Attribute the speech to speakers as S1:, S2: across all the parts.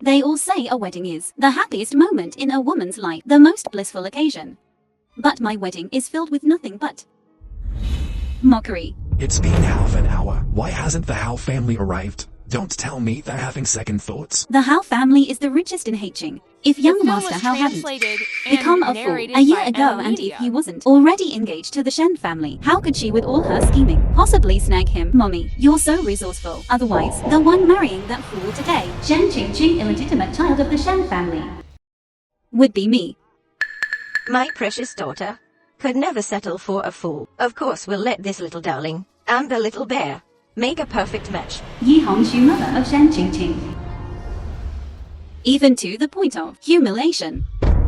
S1: They all say a wedding is the happiest moment in a woman's life, the most blissful occasion. But my wedding is filled with nothing but mockery.
S2: It's been half an hour. Why hasn't the Hao family arrived? Don't tell me they're having second thoughts.
S1: The Hao family is the richest in Haching. If young Master Hao hadn't become a fool a year ago, and if he wasn't already engaged to the Shen family, how could she, with all her scheming, possibly snag him? Mommy, you're so resourceful. Otherwise, the one marrying that fool today, Shen Jingchen, illegitimate child of the Shen family, would be me.
S3: My precious daughter could never settle for a fool. Of course we'll let this little darling and the little bear make a perfect match.
S1: Yi Hongshu, mother of Shen Jingchen. Even to the point of humiliation.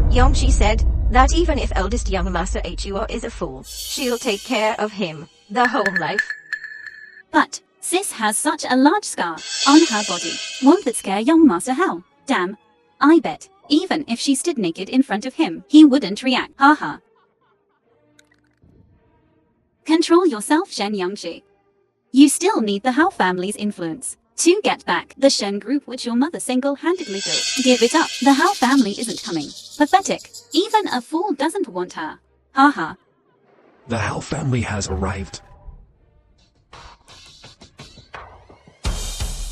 S3: Yongshi said that even if eldest young Master Huo is a fool, she'll take care of him the whole life.
S1: But sis has such a large scar on her body. Won't that scare young Master Hao? Damn. I bet even if she stood naked in front of him, he wouldn't react. Haha. Control yourself, Shen Yangshi. You still need the Hao family's influence to get back the Shen group which your mother single-handedly built. Give it up. The Hao family isn't coming. Pathetic. Even a fool doesn't want her. Haha.
S2: The Hao family has arrived.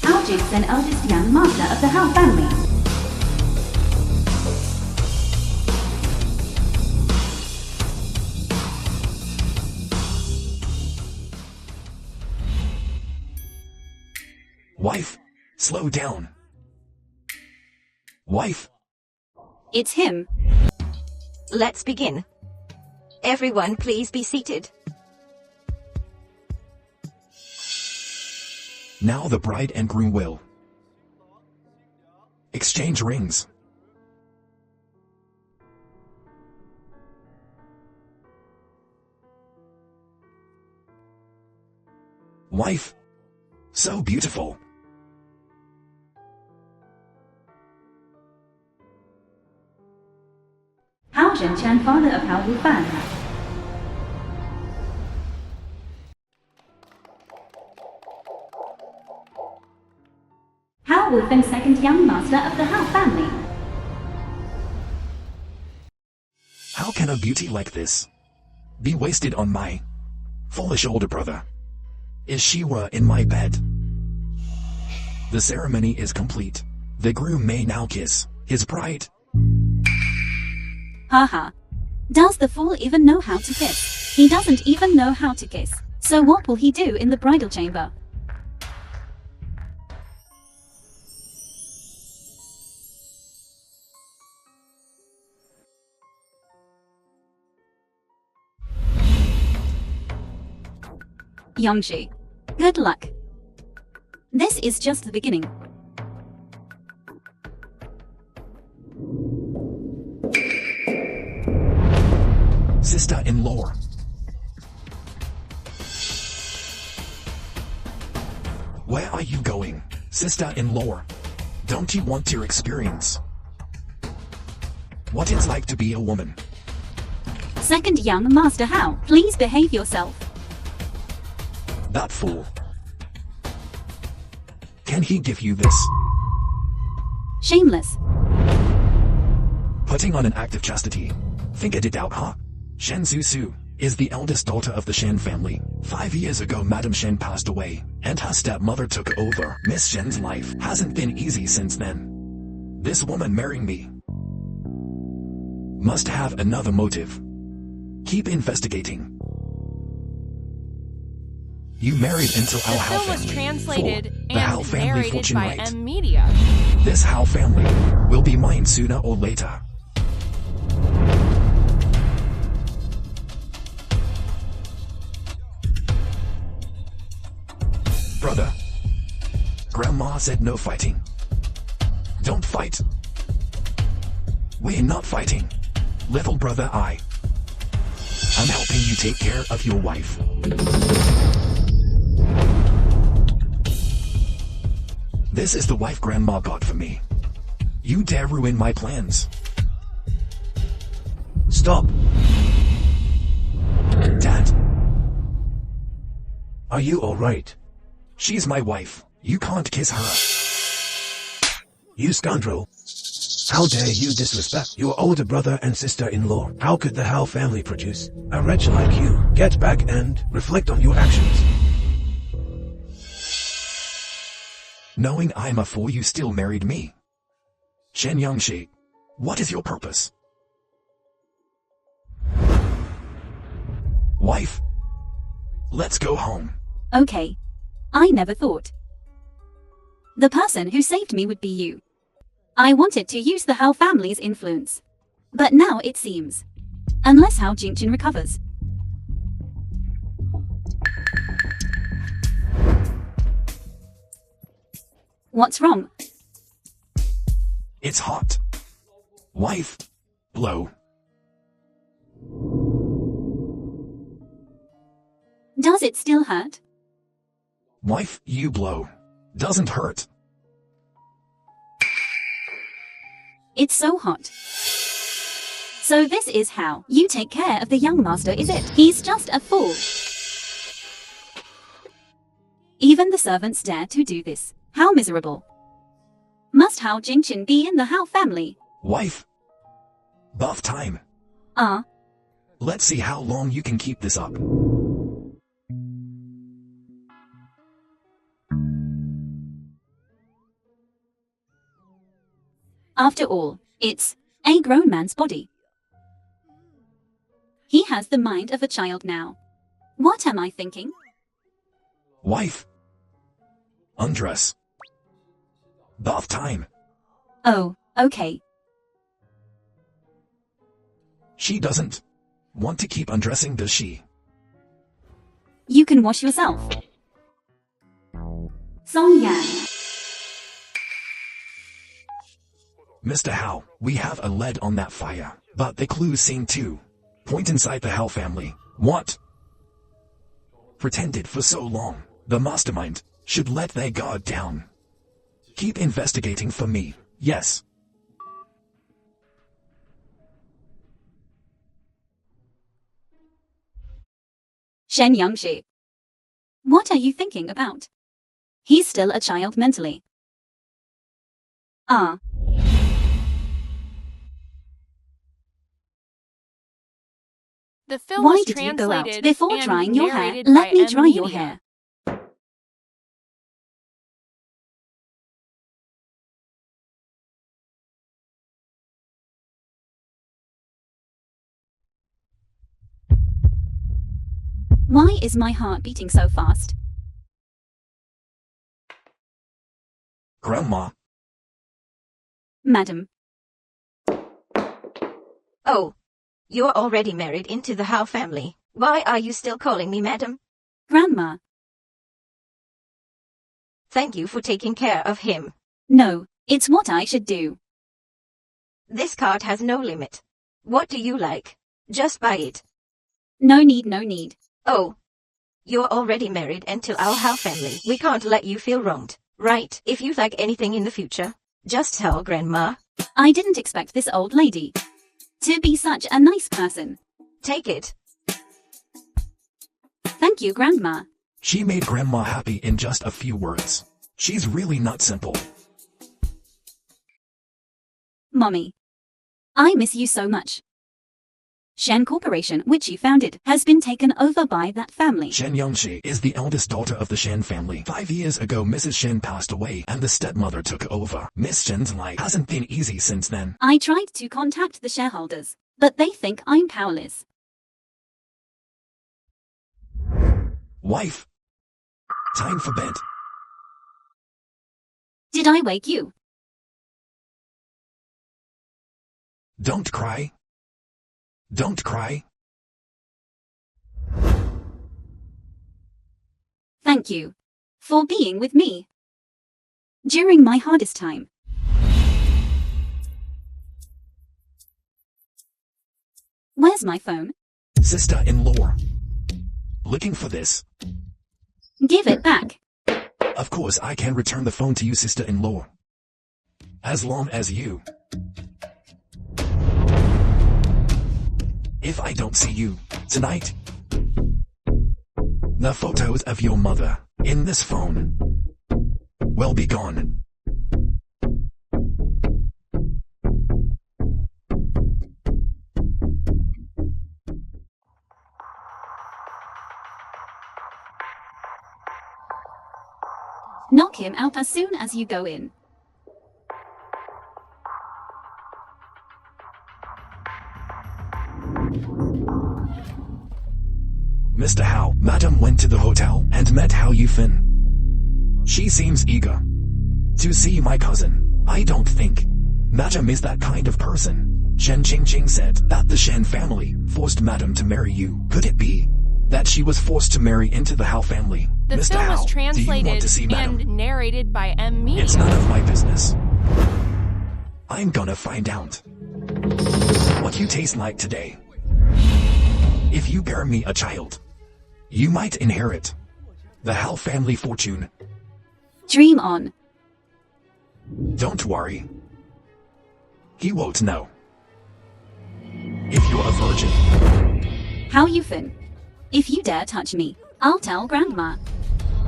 S1: Hao Jingchen, eldest young master of the Hao family.
S2: Wife, slow down. Wife.
S1: It's him.
S3: Let's begin. Everyone please be seated.
S2: Now the bride and groom will exchange rings. Wife, so beautiful.
S1: Hao Zhenchan, father of Hao Wufan. Hao Wufan, second young master of the Hao family.
S2: How can a beauty like this be wasted on my foolish older brother? Is she were in my bed? The ceremony is complete. The groom may now kiss his bride.
S1: Haha. Does the fool even know how to kiss? He doesn't even know how to kiss. So what will he do in the bridal chamber? Yongshi, good luck. This is just the beginning.
S2: Sister-in-law. Where are you going, sister-in-law? Don't you want to experience what it's like to be a woman?
S1: Second young master Hao, please behave yourself.
S2: That fool. Can he give you this?
S1: Shameless.
S2: Putting on an act of chastity. Figured it out, huh? Shen Zusu is the eldest daughter of the Shen family. 5 years ago, Madam Shen passed away, and her stepmother took over. Miss Shen's life hasn't been easy since then. This woman marrying me must have another motive. Keep investigating. You married into our Hao family.
S4: The film was translated
S2: the Hao
S4: and
S2: family
S4: narrated
S2: fortune
S4: by
S2: right.
S4: M Media.
S2: This Hao family will be mine sooner or later. Brother, Grandma said no fighting. Don't fight. We're not fighting. Little brother, I'm helping you take care of your wife. This is the wife Grandma got for me. You dare ruin my plans. Stop. Dad. Are you alright? She's my wife. You can't kiss her.
S4: You scoundrel. How dare you disrespect your older brother and sister-in-law? How could the Hao family produce a wretch like you? Get back and reflect on your actions.
S2: Knowing I'm a fool, you still married me. Shen Yangshi, what is your purpose? Wife, let's go home.
S1: Okay. I never thought the person who saved me would be you. I wanted to use the Hao family's influence. But now it seems. Unless Hao Jingchen recovers. What's wrong?
S2: It's hot. Wife, blow.
S1: Does it still hurt?
S2: Wife, you blow. Doesn't hurt.
S1: It's so hot. So this is how you take care of the young master, is it? He's just a fool. Even the servants dare to do this. How miserable. Must Hao Jingchen be in the Hao family?
S2: Wife, bath time. Let's see how long you can keep this up.
S1: After all, it's a grown man's body. He has the mind of a child now. What am I thinking?
S2: Wife, undress. Bath time.
S1: Oh, okay.
S2: She doesn't want to keep undressing, does she?
S1: You can wash yourself. Song Yan.
S2: Mr. Hao, we have a lead on that fire, but the clues seem to point inside the Hao family. What? Pretended for so long. The mastermind should let their guard down. Keep investigating for me, yes.
S1: Shen Yangshi. What are you thinking about? He's still a child mentally.
S5: The film
S1: Why
S5: was
S1: did you go out
S5: translated
S1: before
S5: and
S1: drying your hair?
S5: narrated
S1: Let
S5: by
S1: me dry your
S5: Media.
S1: hair. Why is my heart beating so fast?
S2: Grandma,
S1: Madam,
S3: Oh. You're already married into the Hao family. Why are you still calling me madam?
S1: Grandma,
S3: Thank you for taking care of him.
S1: no, it's what I should do.
S3: This card has no limit. What do you like? Just buy it.
S1: No need, no need.
S3: Oh. You're already married into our Hao family. We can't let you feel wronged, right? If you like anything in the future, just tell Grandma.
S1: I didn't expect this old lady to be such a nice person.
S3: Take it.
S1: Thank you, Grandma.
S2: she made Grandma happy in just a few words. She's really not simple.
S1: Mommy, I miss you so much. Shen Corporation, which you founded, has been taken over by that family.
S2: Shen Yangshi is the eldest daughter of the Shen family. 5 years ago, Mrs. Shen passed away and the stepmother took over. Miss Shen's life hasn't been easy since then.
S1: I tried to contact the shareholders, but they think I'm powerless.
S2: Wife, time for bed.
S1: Did I wake you?
S2: Don't cry. Don't cry.
S1: Thank you for being with me during my hardest time. Where's my phone?
S2: Sister-in-law. Looking for this?
S1: Give it back.
S2: Of course I can return the phone to you, sister-in-law. As long as you... If I don't see you tonight, the photos of your mother in this phone will be gone.
S1: Knock him out as soon as you go in.
S2: Mr. Hao, Madam went to the hotel and met Hao Yufin. She seems eager to see my cousin. I don't think Madam is that kind of person. Shen Jingchen said that the Shen family forced Madam to marry you. Could it be that she was forced to marry into the Hao family?
S5: The
S2: Mr.
S5: film
S2: Hao,
S5: was
S2: do you want
S5: translated
S2: to see Madam?
S5: and narrated by M. Media.
S2: It's none of my business. I'm gonna find out what you taste like today. If you bear me a child, you might inherit the Hao family fortune.
S1: Dream on.
S2: Don't worry. He won't know. If you're a virgin,
S1: Hao Yufin. If you dare touch me, I'll tell Grandma.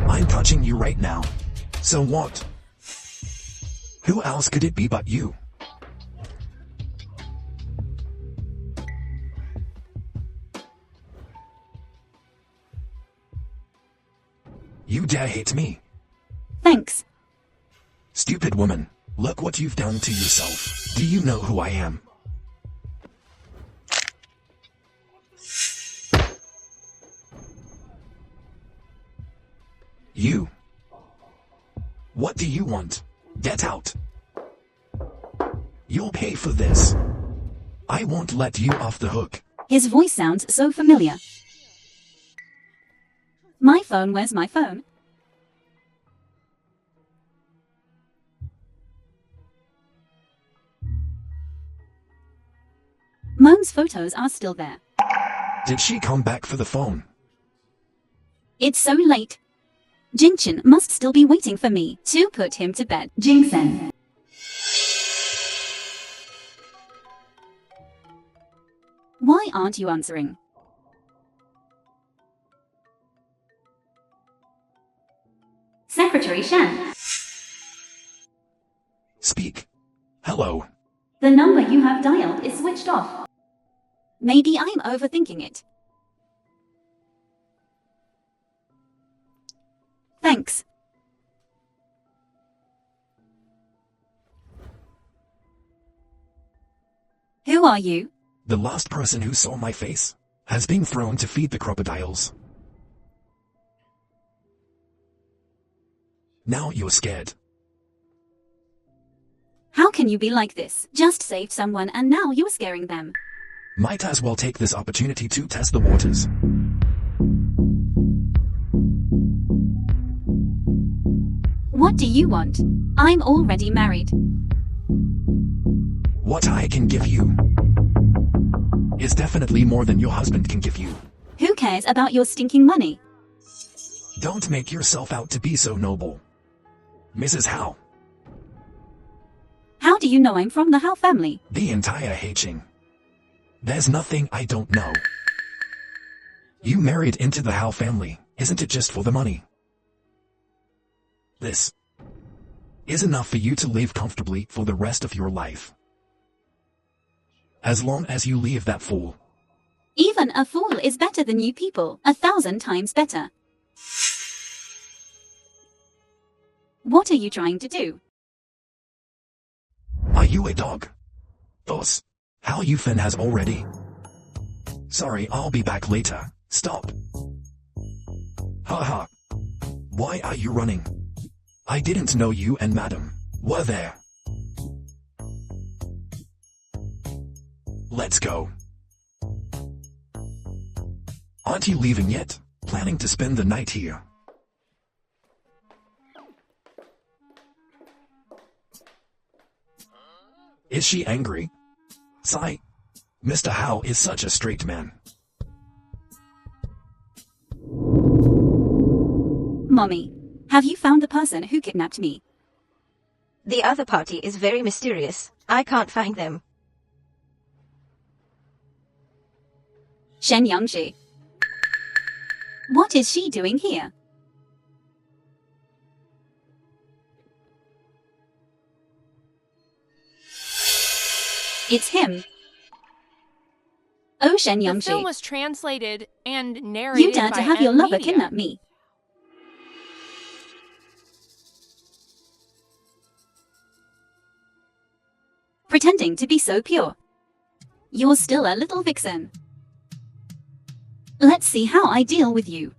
S2: I'm touching you right now. So what? Who else could it be but you? You dare hit me?
S1: Thanks.
S2: Stupid woman, look what you've done to yourself. Do you know who I am? You. What do you want? Get out. You'll pay for this. I won't let you off the hook.
S1: His voice sounds so familiar. My phone, where's my phone? Moan's photos are still there.
S2: Did she come back for the phone?
S1: It's so late. Jingchen must still be waiting for me to put him to bed. Jingchen. Why aren't you answering? Secretary Shen.
S2: Speak. Hello.
S1: The number you have dialed is switched off. Maybe I'm overthinking it. Thanks. Who are you?
S2: The last person who saw my face has been thrown to feed the crocodiles. Now you're scared.
S1: How can you be like this? Just saved someone and now you're scaring them.
S2: Might as well take this opportunity to test the waters.
S1: What do you want? I'm already married.
S2: What I can give you is definitely more than your husband can give you.
S1: Who cares about your stinking money?
S2: Don't make yourself out to be so noble. Mrs. Hao,
S1: How do you know I'm from the Hao family?
S2: the entire Heiching. There's nothing I don't know. You married into the Hao family, isn't it just for the money? This is enough for you to live comfortably for the rest of your life. As long as you leave that fool.
S1: Even a fool is better than you people, 1,000 times better. What are you trying to do?
S2: Are you a dog? Boss, Hao Yufin has already. Sorry, I'll be back later. Stop. Haha. Why are you running? I didn't know you and Madam were there. Let's go. Aren't you leaving yet? Planning to spend the night here? Is she angry? Sigh. Mr. Hao is such a straight man.
S1: Mommy, have you found the person who kidnapped me?
S3: The other party is very mysterious. I can't find them.
S1: Shen Yangji. What is she doing here? It's him. Oh, Shen
S5: The film
S1: Yangji.
S5: was translated and narrated
S1: You dare
S5: by
S1: to have
S5: M.
S1: your lover
S5: Media.
S1: kidnap me. pretending to be so pure. You're still a little vixen. Let's see how I deal with you.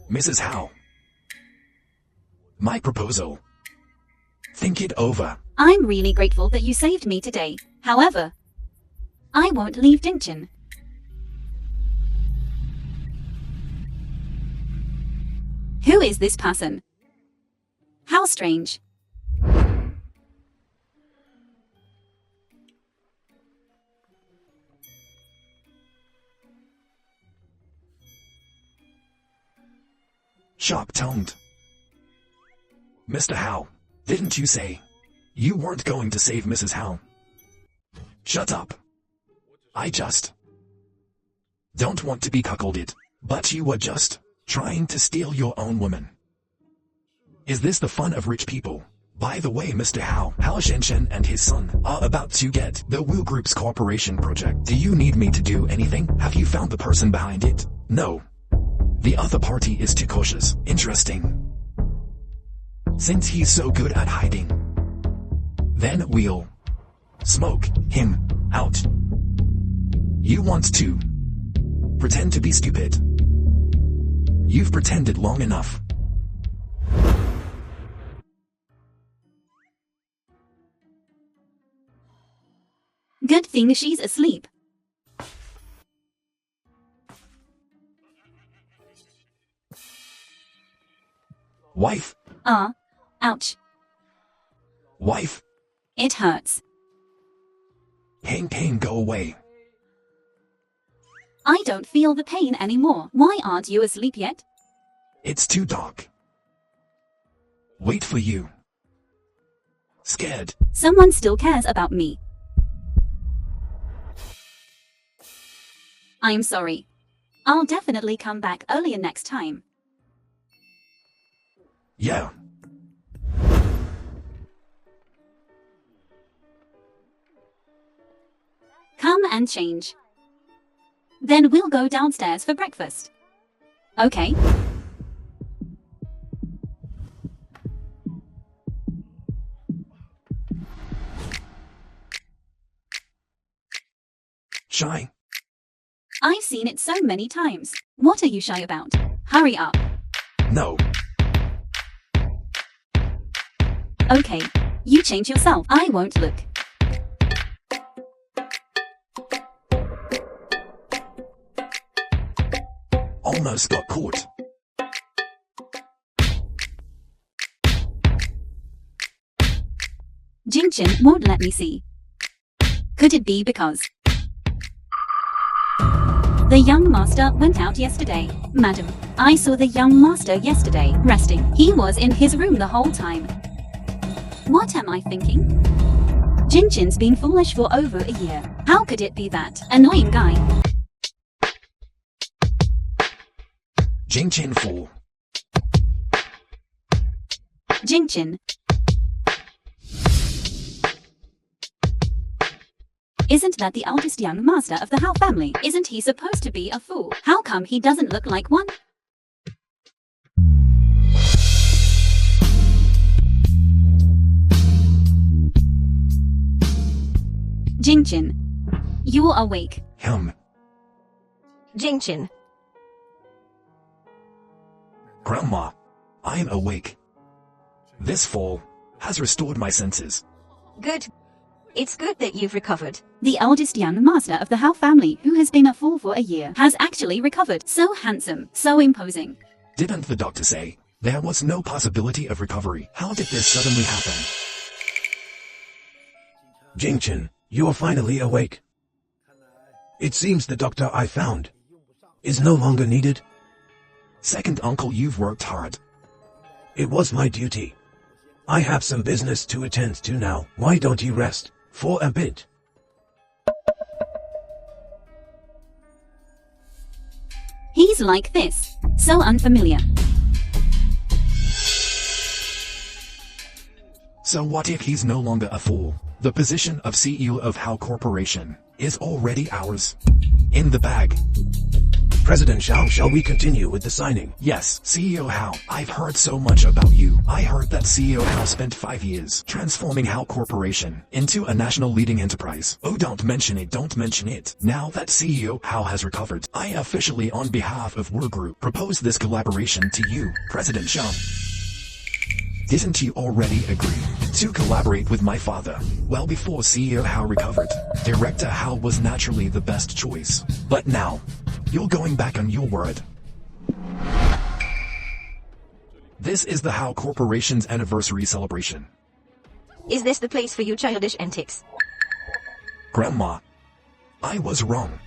S2: Mrs. Howe. My proposal. Think it over.
S1: I'm really grateful that you saved me today. However, I won't leave Jingchen. Who is this person? How strange.
S2: Sharp-tongued. Mr. Howe, didn't you say you weren't going to save Mrs. Howe? Shut up. I just don't want to be cuckolded, but you were just trying to steal your own woman. Is this the fun of rich people? By the way, Mr. Howe, Jingchen and his son are about to get the Wu Group's corporation project. Do you need me to do anything? Have you found the person behind it? No. The other party is too cautious. Interesting. Since he's so good at hiding, then we'll smoke him out. You want to pretend to be stupid. You've pretended long enough.
S1: Good thing she's asleep.
S2: Wife.
S1: Ouch.
S2: Wife.
S1: It hurts.
S2: Pain, go away.
S1: I don't feel the pain anymore. Why aren't you asleep yet?
S2: It's too dark. Wait for you. Scared.
S1: Someone still cares about me. I'm sorry. I'll definitely come back earlier next time.
S2: Yeah.
S1: Come and change. Then we'll go downstairs for breakfast. Okay?
S2: Shy.
S1: I've seen it so many times. What are you shy about? Hurry up.
S2: No.
S1: Okay. You change yourself. I won't look.
S2: Almost got caught.
S1: Jingchen won't let me see. Could it be because the young master went out yesterday? Madam, I saw the young master yesterday, resting. He was in his room the whole time. What am I thinking? Jingchen's been foolish for over a year. How could it be that annoying guy?
S2: Jingchen fool.
S1: Jingchen. Isn't that the eldest young master of the Hao family? Isn't he supposed to be a fool? How come he doesn't look like one? Jingchen, you're awake.
S3: Jingchen.
S2: Grandma, I'm awake. This fall has restored my senses.
S3: Good. It's good that you've recovered.
S1: The eldest young master of the Hao family, who has been a fool for a year, has actually recovered. So handsome, so imposing.
S2: Didn't the doctor say there was no possibility of recovery? How did this suddenly happen?
S4: Jingchen, you're finally awake. It seems the doctor I found is no longer needed.
S2: Second uncle, you've worked hard.
S4: It was my duty. I have some business to attend to now. Why don't you rest for a bit?
S1: He's like this, so unfamiliar.
S2: So what if he's no longer a fool? The position of CEO of HAL Corporation is already ours. In the bag.
S4: President Xiao, shall we continue with the signing?
S2: Yes, CEO HAL, I've heard so much about you. I heard that CEO HAL spent 5 years transforming HAL Corporation into a national leading enterprise. Oh, don't mention it, don't mention it. Now that CEO HAL has recovered, I officially on behalf of War Group propose this collaboration to you, President Xiao. Didn't you already agree to collaborate with my father? Well, before CEO HAL recovered, Director HAL was naturally the best choice. But now, you're going back on your word. This is the HAL Corporation's anniversary celebration.
S3: Is this the place for your childish antics?
S2: Grandma, I was wrong.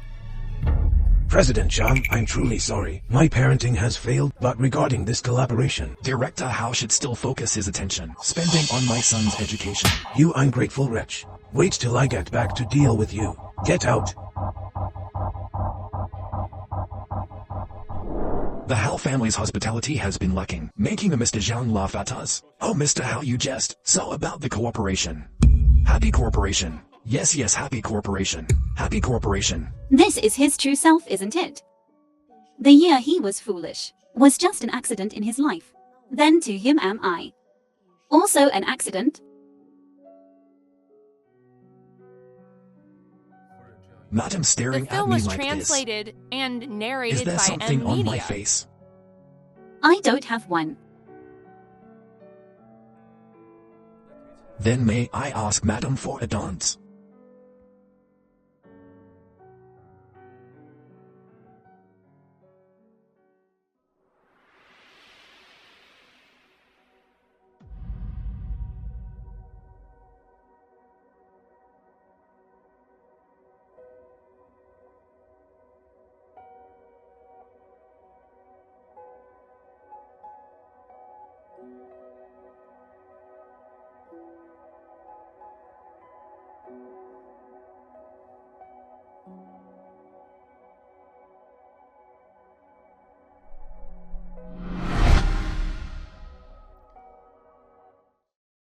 S4: President Xiao, I'm truly sorry. My parenting has failed, but regarding this collaboration,
S2: Director HAL should still focus his attention, spending on my son's education.
S4: you ungrateful wretch. Wait till I get back to deal with you. Get out.
S2: The HAL family's hospitality has been lacking, making Mr. Zhang laugh at us. Oh, Mr. HAL, you jest. So about the cooperation. Happy corporation. Yes, yes, happy corporation. Happy corporation.
S1: This is his true self, isn't it? The year he was foolish was just an accident in his life. Then to him am I. Also an accident?
S2: Madam
S5: The
S2: staring at
S5: film
S2: me
S5: was
S2: like this.
S5: translated and
S2: Is
S5: narrated
S2: there
S5: by
S2: something
S5: M
S2: on my
S5: Media.
S2: face?
S1: I don't have one.
S2: Then may I ask Madam for a dance?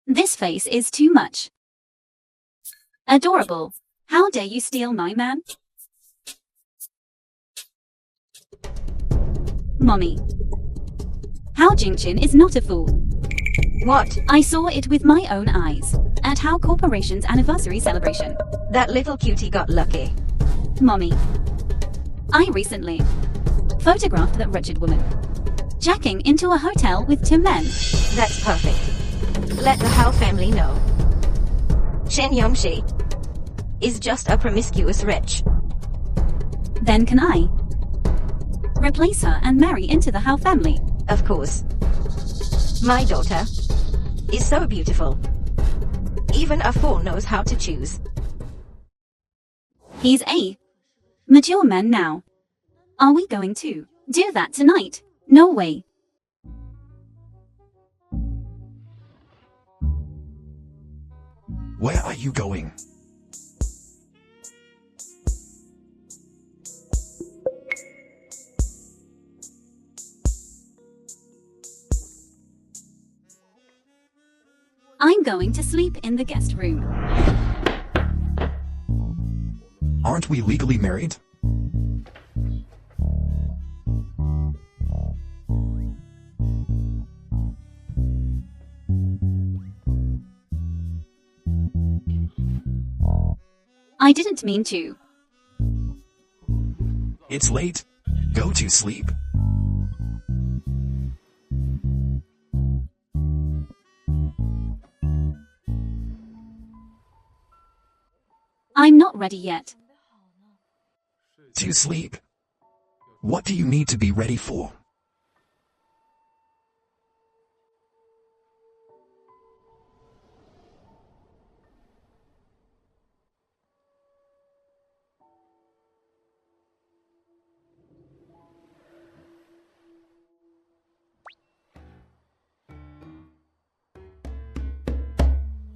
S1: This face is too much. Adorable. How dare you steal my man? Mommy. How Jingchen is not a fool.
S3: What?
S1: I saw it with my own eyes at HAL Corporation's anniversary celebration.
S3: That little cutie got lucky.
S1: Mommy. I recently photographed that wretched woman jacking into a hotel with 2 men.
S3: That's perfect. Let the Hao family know. Shen Yongxi is just a promiscuous wretch.
S1: Then can I replace her and marry into the HAL family?
S3: Of course. My daughter is so beautiful. Even a fool knows how to choose.
S1: He's a mature man now. Are we going to do that tonight? No way.
S2: Where are you going?
S1: I'm going to sleep in the guest room.
S2: Aren't we legally married?
S1: I didn't mean to.
S2: It's late. Go to sleep.
S1: I'm not ready yet.
S2: To sleep. What do you need to be ready for?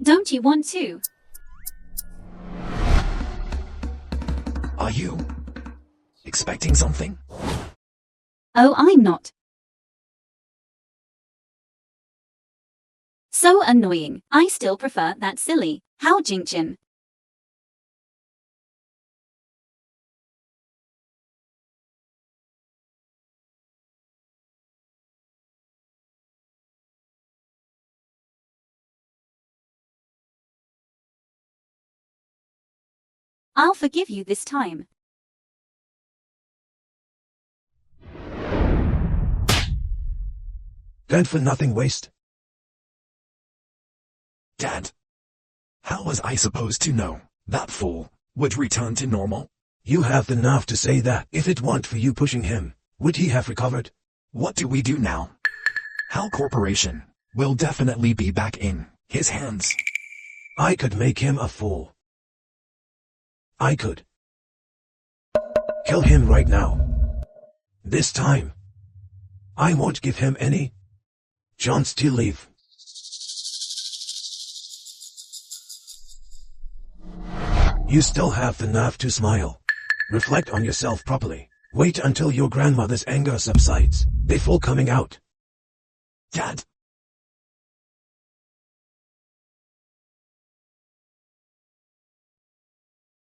S1: Don't you want to?
S2: Are you expecting something?
S1: Oh, I'm not. So annoying. I still prefer that silly How Jingchen? I'll forgive you this time.
S4: Don't for nothing waste.
S2: Dad. How was I supposed to know that fool would return to normal?
S4: You have the nerve to say that. If it weren't for you pushing him, would he have recovered?
S2: What do we do now? How Corporation will definitely be back in his hands.
S4: I could make him a fool. I could kill him right now. This time, I won't give him any chance to leave. You still have the nerve to smile. Reflect on yourself properly. Wait until your grandmother's anger subsides before coming out.
S2: Dad.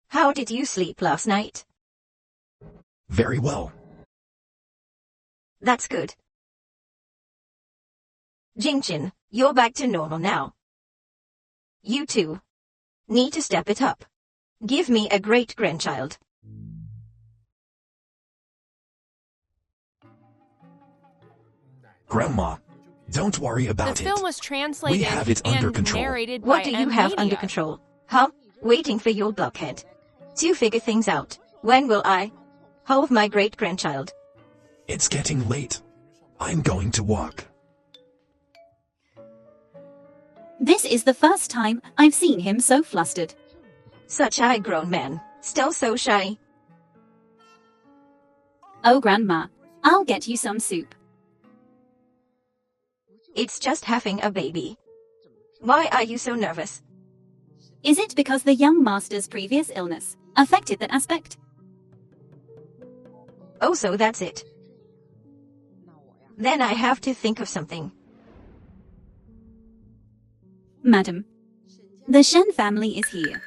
S3: How did you sleep last night?
S2: Very well.
S3: That's good. Jingchen, you're back to normal now. You two need to step it up. Give me a great-grandchild.
S2: Grandma, don't worry
S5: The
S2: about
S5: film
S2: it.
S5: was translated
S2: We have it under
S5: and
S2: control.
S5: narrated
S3: What
S5: by
S3: do you have
S5: Media.
S3: under control? Huh? Waiting for your blockhead to figure things out. When will I hold my great-grandchild?
S2: It's getting late. I'm going to work.
S1: This is the first time I've seen him so flustered.
S3: Such a grown man, still so shy.
S1: Oh, Grandma, I'll get you some soup.
S3: It's just having a baby. Why are you so nervous?
S1: Is it because the young master's previous illness affected that aspect?
S3: Oh, so that's it. Then I have to think of something.
S1: Madam, the Shen family is here.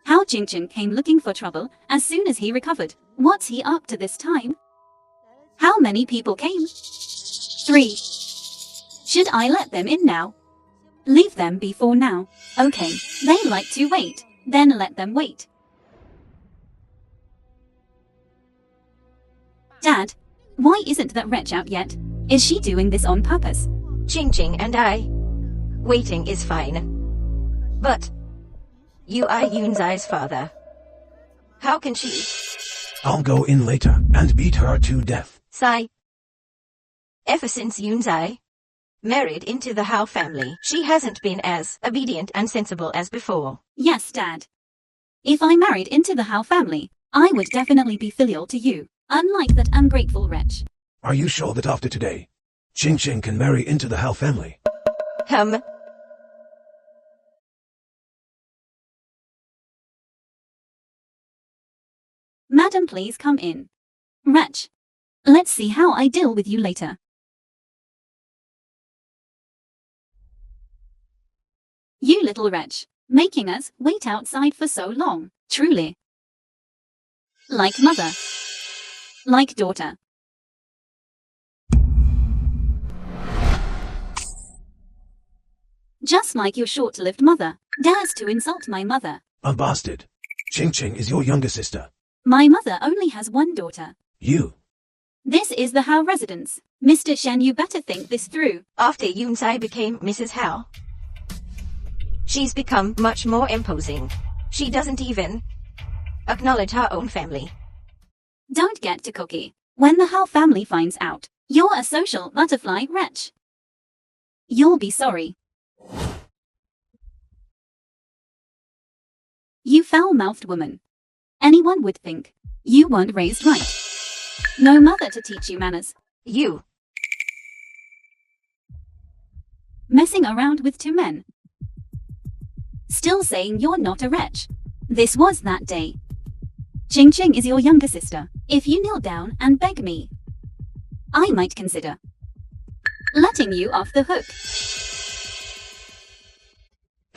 S1: How Jingchen came looking for trouble as soon as he recovered. What's he up to this time? How many people came? 3. Should I let them in now? Leave them be for now. Okay, they like to wait. Then let them wait. Dad, why isn't that wretch out yet? Is she doing this on purpose?
S3: Jingchen and I. Waiting is fine. But you are Yunzai's father. How can she?
S4: I'll go in later and beat her to death.
S3: Sai. Ever since Yunzai married into the Hao family, she hasn't been as obedient and sensible as before.
S1: Yes, Dad. If I married into the Hao family, I would definitely be filial to you, unlike that ungrateful wretch.
S4: Are you sure that after today, Jingchen can marry into the Hao family?
S1: Madam, please come in. Wretch. Let's see how I deal with you later. You little wretch, making us wait outside for so long, truly. Like mother. Like daughter. Just like your short-lived mother, dares to insult my mother.
S4: A bastard. Jingchen is your younger sister.
S1: My mother only has one daughter.
S4: You.
S1: This is the Hao residence. Mr. Shen, you better think this through.
S3: After Yunzai became Mrs. Hao, she's become much more imposing. She doesn't even acknowledge her own family.
S1: Don't get too cocky. When the Hao family finds out, you're a social butterfly wretch. You'll be sorry. You foul-mouthed woman. Anyone would think you weren't raised right. No mother to teach you manners.
S3: You.
S1: Messing around with 2 men. Still saying you're not a wretch. This was that day. Jingchen is your younger sister. If you kneel down and beg me, I might consider letting you off the hook.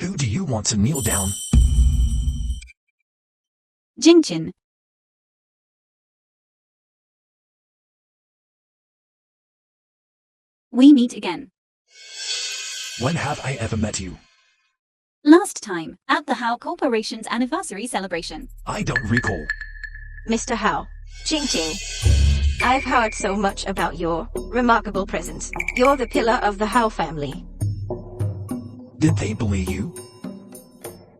S2: Who do you want to kneel down.
S1: Jingchen. We meet again.
S2: When have I ever met you?
S1: Last time, at the Hao Corporation's anniversary celebration.
S2: I don't recall.
S3: Mr. Hao, Jingchen. I've heard so much about your remarkable presence. You're the pillar of the Hao family.
S2: Did they bully you?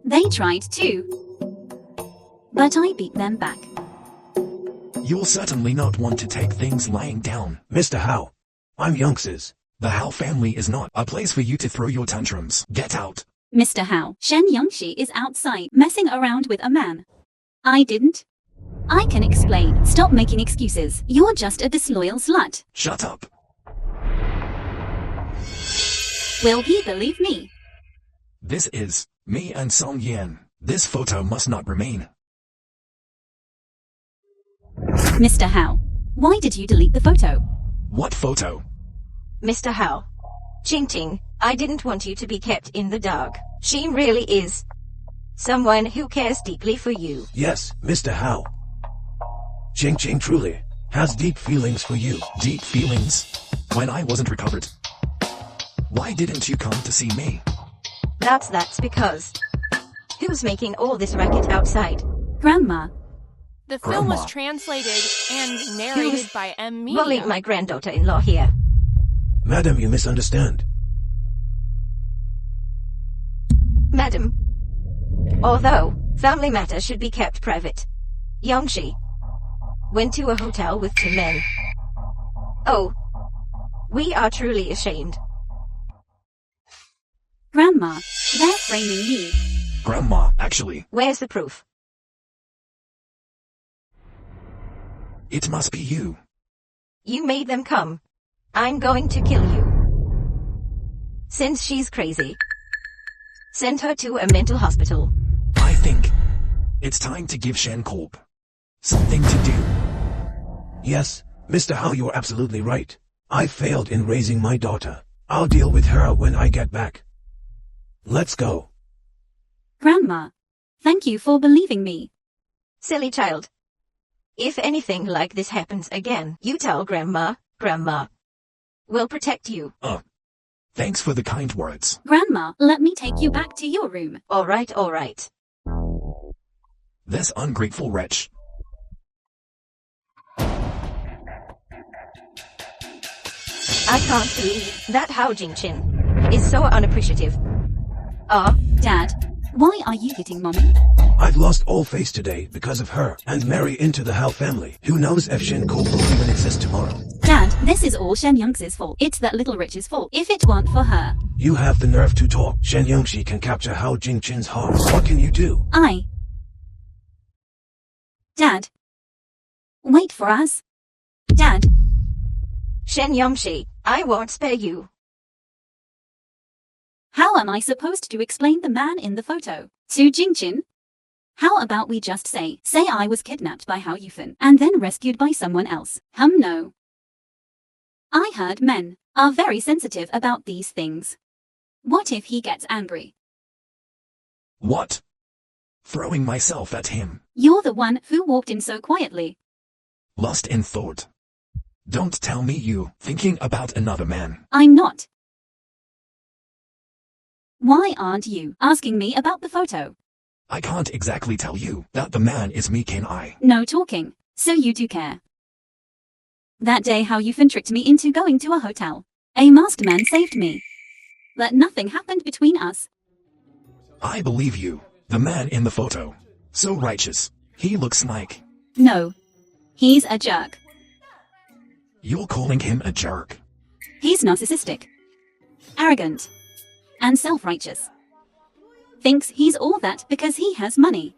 S1: They tried to, but I beat them back.
S2: You'll certainly not want to take things lying down.
S4: Mr. Hao, I'm Youngsis.
S2: The Hao family is not a place for you to throw your tantrums. Get out.
S1: Mr. Hao, Shen Yangshi is outside messing around with a man. I didn't. I can explain. Stop making excuses. You're just a disloyal slut.
S2: Shut up.
S1: Will he believe me?
S2: This is me and Song Yan. This photo must not remain.
S1: Mr. Hao, why did you delete the photo?
S2: What photo?
S3: Mr. Hao, Jingchen, I didn't want you to be kept in the dark. She really is someone who cares deeply for you.
S4: Yes, Mr. Hao. Jingchen truly has deep feelings for you.
S2: Deep feelings? When I wasn't recovered. Why didn't you come to see me?
S3: That's because. Who's making all this racket outside?
S1: Grandma.
S5: The film was
S2: Grandma.
S5: translated and narrated by Media.
S3: Bullying my granddaughter-in-law here.
S4: Madam, you misunderstand.
S3: Madam. Although, family matters should be kept private. Yangshi went to a hotel with 2 men. Oh. We are truly ashamed.
S1: Grandma, they're framing me.
S2: Grandma, actually,
S3: Where's the proof?
S2: it must be you.
S3: You made them come. I'm going to kill you. Since she's crazy, send her to a mental hospital.
S2: I think it's time to give Shen Corp something to do.
S4: Yes, Mr. Hao, you're absolutely right. I failed in raising my daughter. I'll deal with her when I get back. Let's go.
S1: Grandma, thank you for believing me.
S3: Silly child. If anything like this happens again, you tell Grandma. Grandma will protect you.
S2: Thanks for the kind words.
S1: Grandma, let me take you back to your room.
S3: All right.
S2: This ungrateful wretch.
S3: I can't believe that Hao Jingchen is so unappreciative.
S1: Dad, why are you hitting Mommy?
S4: I've lost all face today because of her and marry into the Hao family. Who knows if Shen Corp will even exist tomorrow?
S1: Dad, this is all Shen Young's fault. It's that little Rich's fault. If it weren't for her.
S4: You have the nerve to talk. Shen Yongxi can capture Hao Jingchen's heart. What can you do?
S1: Dad. Wait for us. Dad.
S3: Shen Yongxi, I won't spare you.
S1: How am I supposed to explain the man in the photo? To Jingchen? How about we just say I was kidnapped by Hao Yufan and then rescued by someone else? No. I heard men are very sensitive about these things. What if he gets angry?
S2: What? Throwing myself at him.
S1: You're the one who walked in so quietly.
S2: Lost in thought. Don't tell me you thinking about another man.
S1: I'm not. Why aren't you asking me about the photo?
S2: I can't exactly tell you that the man is me, can I?
S1: No talking, so you do care. That day Hao Yufan tricked me into going to a hotel. A masked man saved me. But nothing happened between us.
S2: I believe you. The man in the photo. So righteous. He looks like...
S1: No. He's a jerk.
S2: You're calling him a jerk.
S1: He's narcissistic, arrogant, and self-righteous. Thinks he's all that because he has money.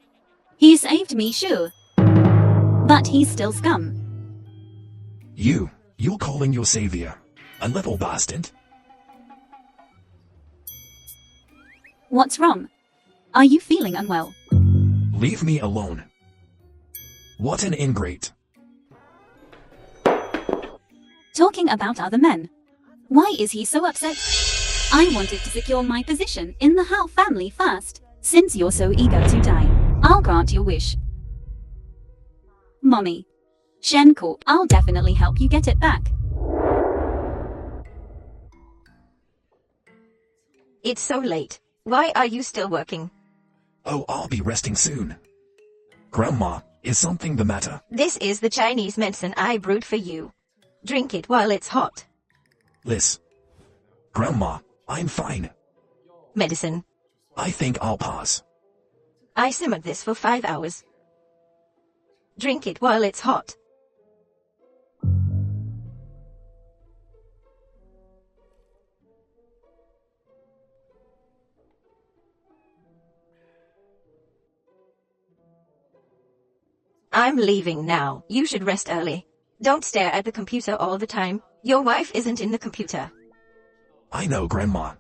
S1: He saved me, sure. But he's still scum.
S2: You're calling your savior a little bastard?
S1: What's wrong? Are you feeling unwell?
S2: Leave me alone. What an ingrate.
S1: Talking about other men. Why is he so upset? I wanted to secure my position in the Hao family first. Since you're so eager to die, I'll grant your wish. Mommy. Shen Corp, I'll definitely help you get it back.
S3: It's so late. Why are you still working?
S2: Oh, I'll be resting soon. Grandma, is something the matter?
S3: This is the Chinese medicine I brewed for you. Drink it while it's hot.
S2: Liz. Grandma, I'm fine.
S3: Medicine.
S2: I think I'll pass.
S3: I simmered this for 5 hours. Drink it while it's hot. I'm leaving now. You should rest early. Don't stare at the computer all the time. Your wife isn't in the computer.
S2: I know, Grandma.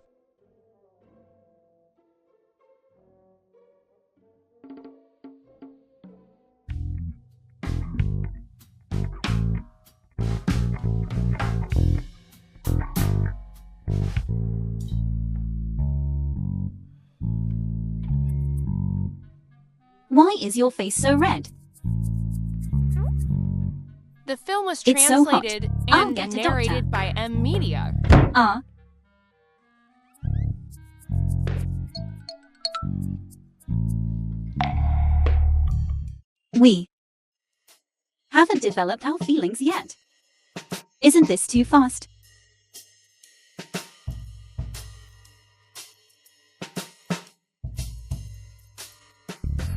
S1: Why is your face so red?
S5: The film was
S1: It's so hot.
S5: translated
S1: I'll
S5: and
S1: get a
S5: narrated
S1: doctor.
S5: by Media.
S1: We haven't developed our feelings yet. Isn't this too fast?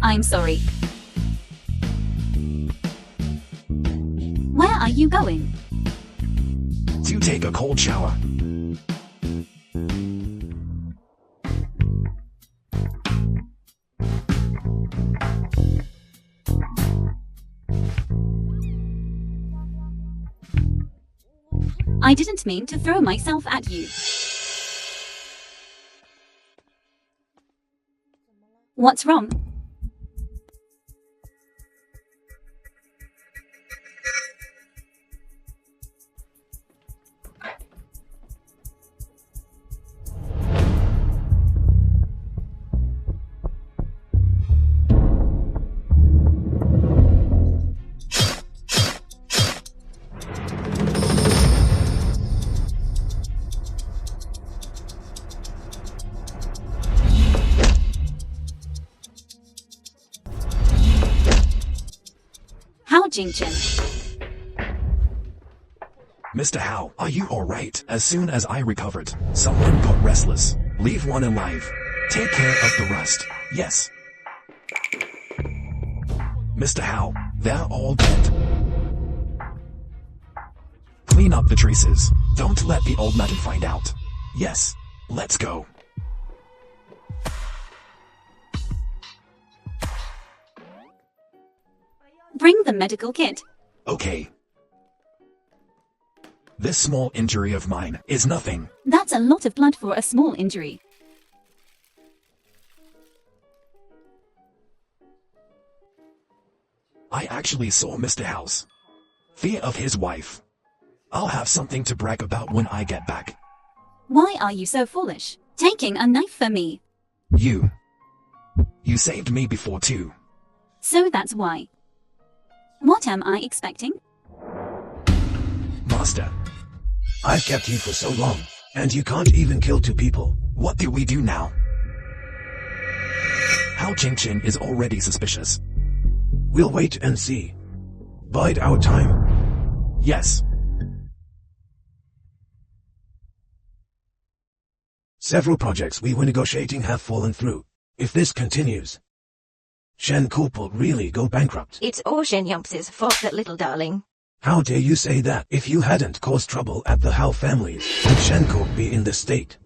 S1: I'm sorry. Where are you going?
S2: To take a cold shower.
S1: I didn't mean to throw myself at you. What's wrong? How, Jingchen?
S2: Mr. Hao, are you alright? As soon as I recovered, someone got restless. Leave one alive. Take care of the rest. Yes. Mr. Hao, they're all dead. Clean up the traces. Don't let the old madam find out. Yes. Let's go.
S1: Bring the medical kit.
S2: Okay. This small injury of mine is nothing.
S1: That's a lot of blood for a small injury.
S2: I actually saw Mr. House. Fear of his wife. I'll have something to brag about when I get back.
S1: Why are you so foolish? Taking a knife for me.
S2: You saved me before too.
S1: So that's why. What am I expecting?
S2: Master,
S4: I've kept you for so long, and you can't even kill 2 people.
S2: what do we do now? How Jingchen is already suspicious.
S4: We'll wait and see. Bide our time.
S2: Yes.
S4: Several projects we were negotiating have fallen through. If this continues, Shen Corp will really go bankrupt.
S3: It's all Shen Yump's fault, that little darling.
S4: How dare you say that? If you hadn't caused trouble at the Hao families, would Shen Corp be in this state?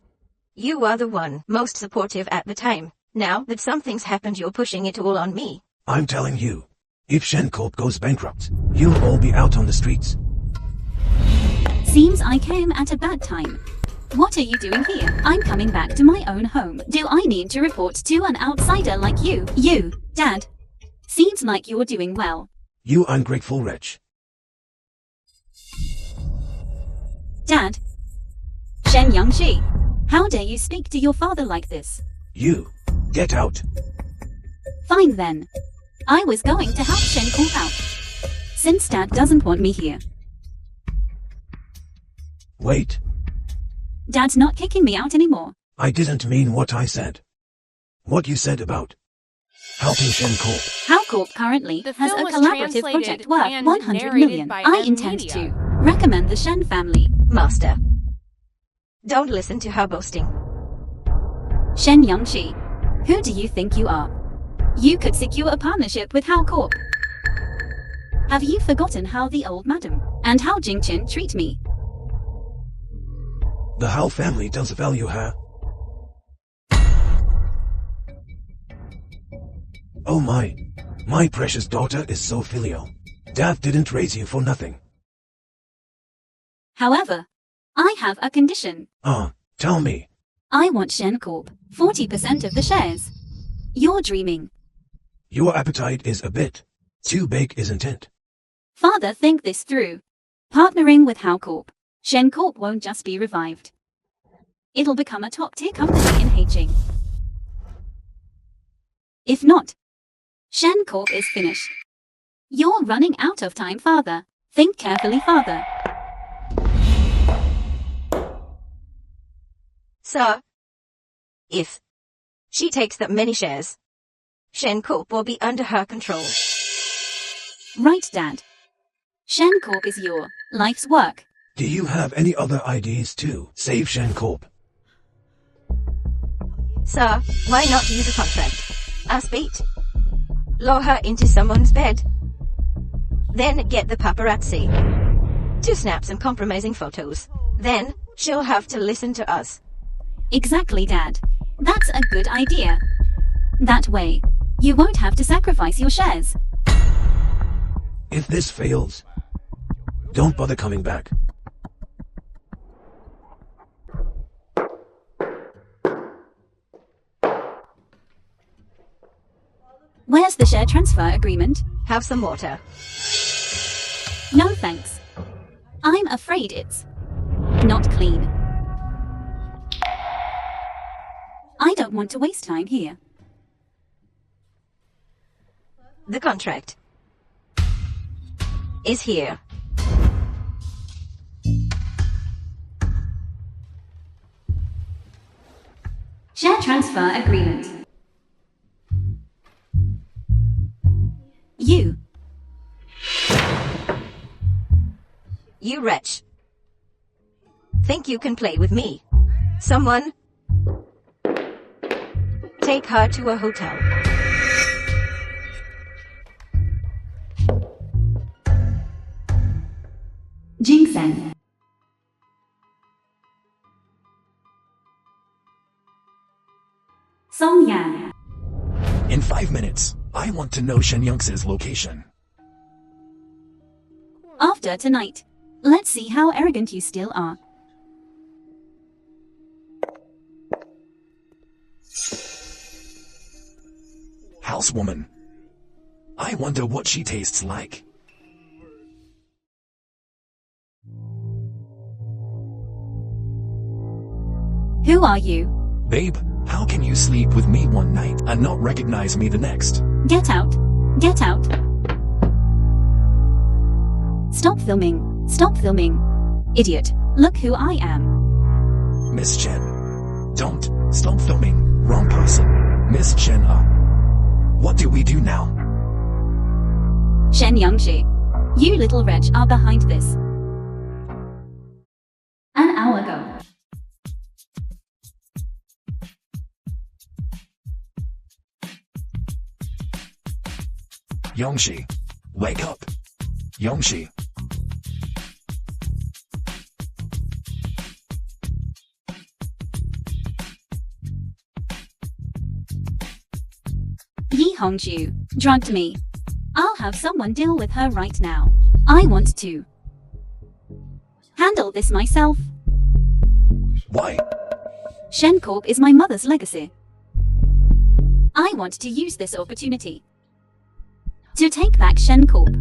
S3: You are the one most supportive at the time. Now that something's happened, you're pushing it all on me.
S4: I'm telling you, if Shen Corp goes bankrupt, you'll all be out on the streets.
S1: Seems I came at a bad time. What are you doing here? I'm coming back to my own home. Do I need to report to an outsider like you? You, Dad. Seems like you're doing well.
S4: You ungrateful wretch.
S1: Dad. Shen Yangshi. How dare you speak to your father like this?
S4: You. Get out.
S1: Fine then. I was going to help Shen Corp out. Since Dad doesn't want me here.
S4: Wait.
S1: Dad's not kicking me out anymore.
S4: I didn't mean what I said. What you said about helping Shen Corp.
S1: How Corp currently
S5: The
S1: has
S5: film
S1: a
S5: was
S1: collaborative
S5: translated
S1: project worth
S5: and
S1: 100
S5: narrated
S1: million.
S5: by
S1: I
S5: M
S1: intend
S5: Media.
S1: to recommend the Shen family.
S3: Master. Don't listen to her boasting.
S1: Shen Yangshi, who do you think you are? You could secure a partnership with Hao Corp. Have you forgotten how the old madam and how Jingchen treat me?
S4: The Hao family does value her. Oh my precious daughter is so filial. Dad didn't raise you for nothing.
S1: However, I have a condition.
S4: Tell me.
S1: I want Shen Corp 40% of the shares. You're dreaming.
S4: Your appetite is a bit too big, isn't it?
S1: Father, think this through. Partnering with Hao Corp, Shen Corp won't just be revived. It'll become a top-tier company in Beijing. If not, Shen Corp is finished. You're running out of time, Father. Think carefully, Father.
S3: Sir. If she takes that many shares, Shen Corp will be under her control.
S1: Right, Dad. Shen Corp is your life's work.
S4: Do you have any other ideas to save Shen Corp?
S3: Sir, why not use a contract? As bait. Lure her into someone's bed. Then get the paparazzi to snap some compromising photos. Then she'll have to listen to us.
S1: Exactly, Dad. That's a good idea. That way, you won't have to sacrifice your shares.
S4: If this fails, don't bother coming back.
S1: Where's the share transfer agreement?
S3: Have some water.
S1: No thanks. I'm afraid it's not clean. I don't want to waste time here.
S3: The contract is here.
S1: Share transfer agreement.
S3: You wretch. Think you can play with me? Someone take her to a hotel.
S1: Jingchen. Song Yan.
S2: In 5 minutes, I want to know Shen Yang's location.
S1: After tonight, let's see how arrogant you still are.
S2: Housewoman. I wonder what she tastes like.
S1: Who are you?
S2: Babe, how can you sleep with me one night and not recognize me the next?
S1: Get out. Get out. Stop filming. Stop filming. Idiot. Look who I am.
S2: Miss Chen. Don't. Stop filming. Wrong person. Miss Chen. What do we do now?
S1: Shen Yangshi. You little wretch are behind this. An hour ago.
S2: Yangshi. Wake up. Yangshi.
S1: Yi Hongju drugged me. I'll have someone deal with her right now. I want to handle this myself.
S2: Why?
S1: Shen Corp is my mother's legacy. I want to use this opportunity to take back Shen Corp.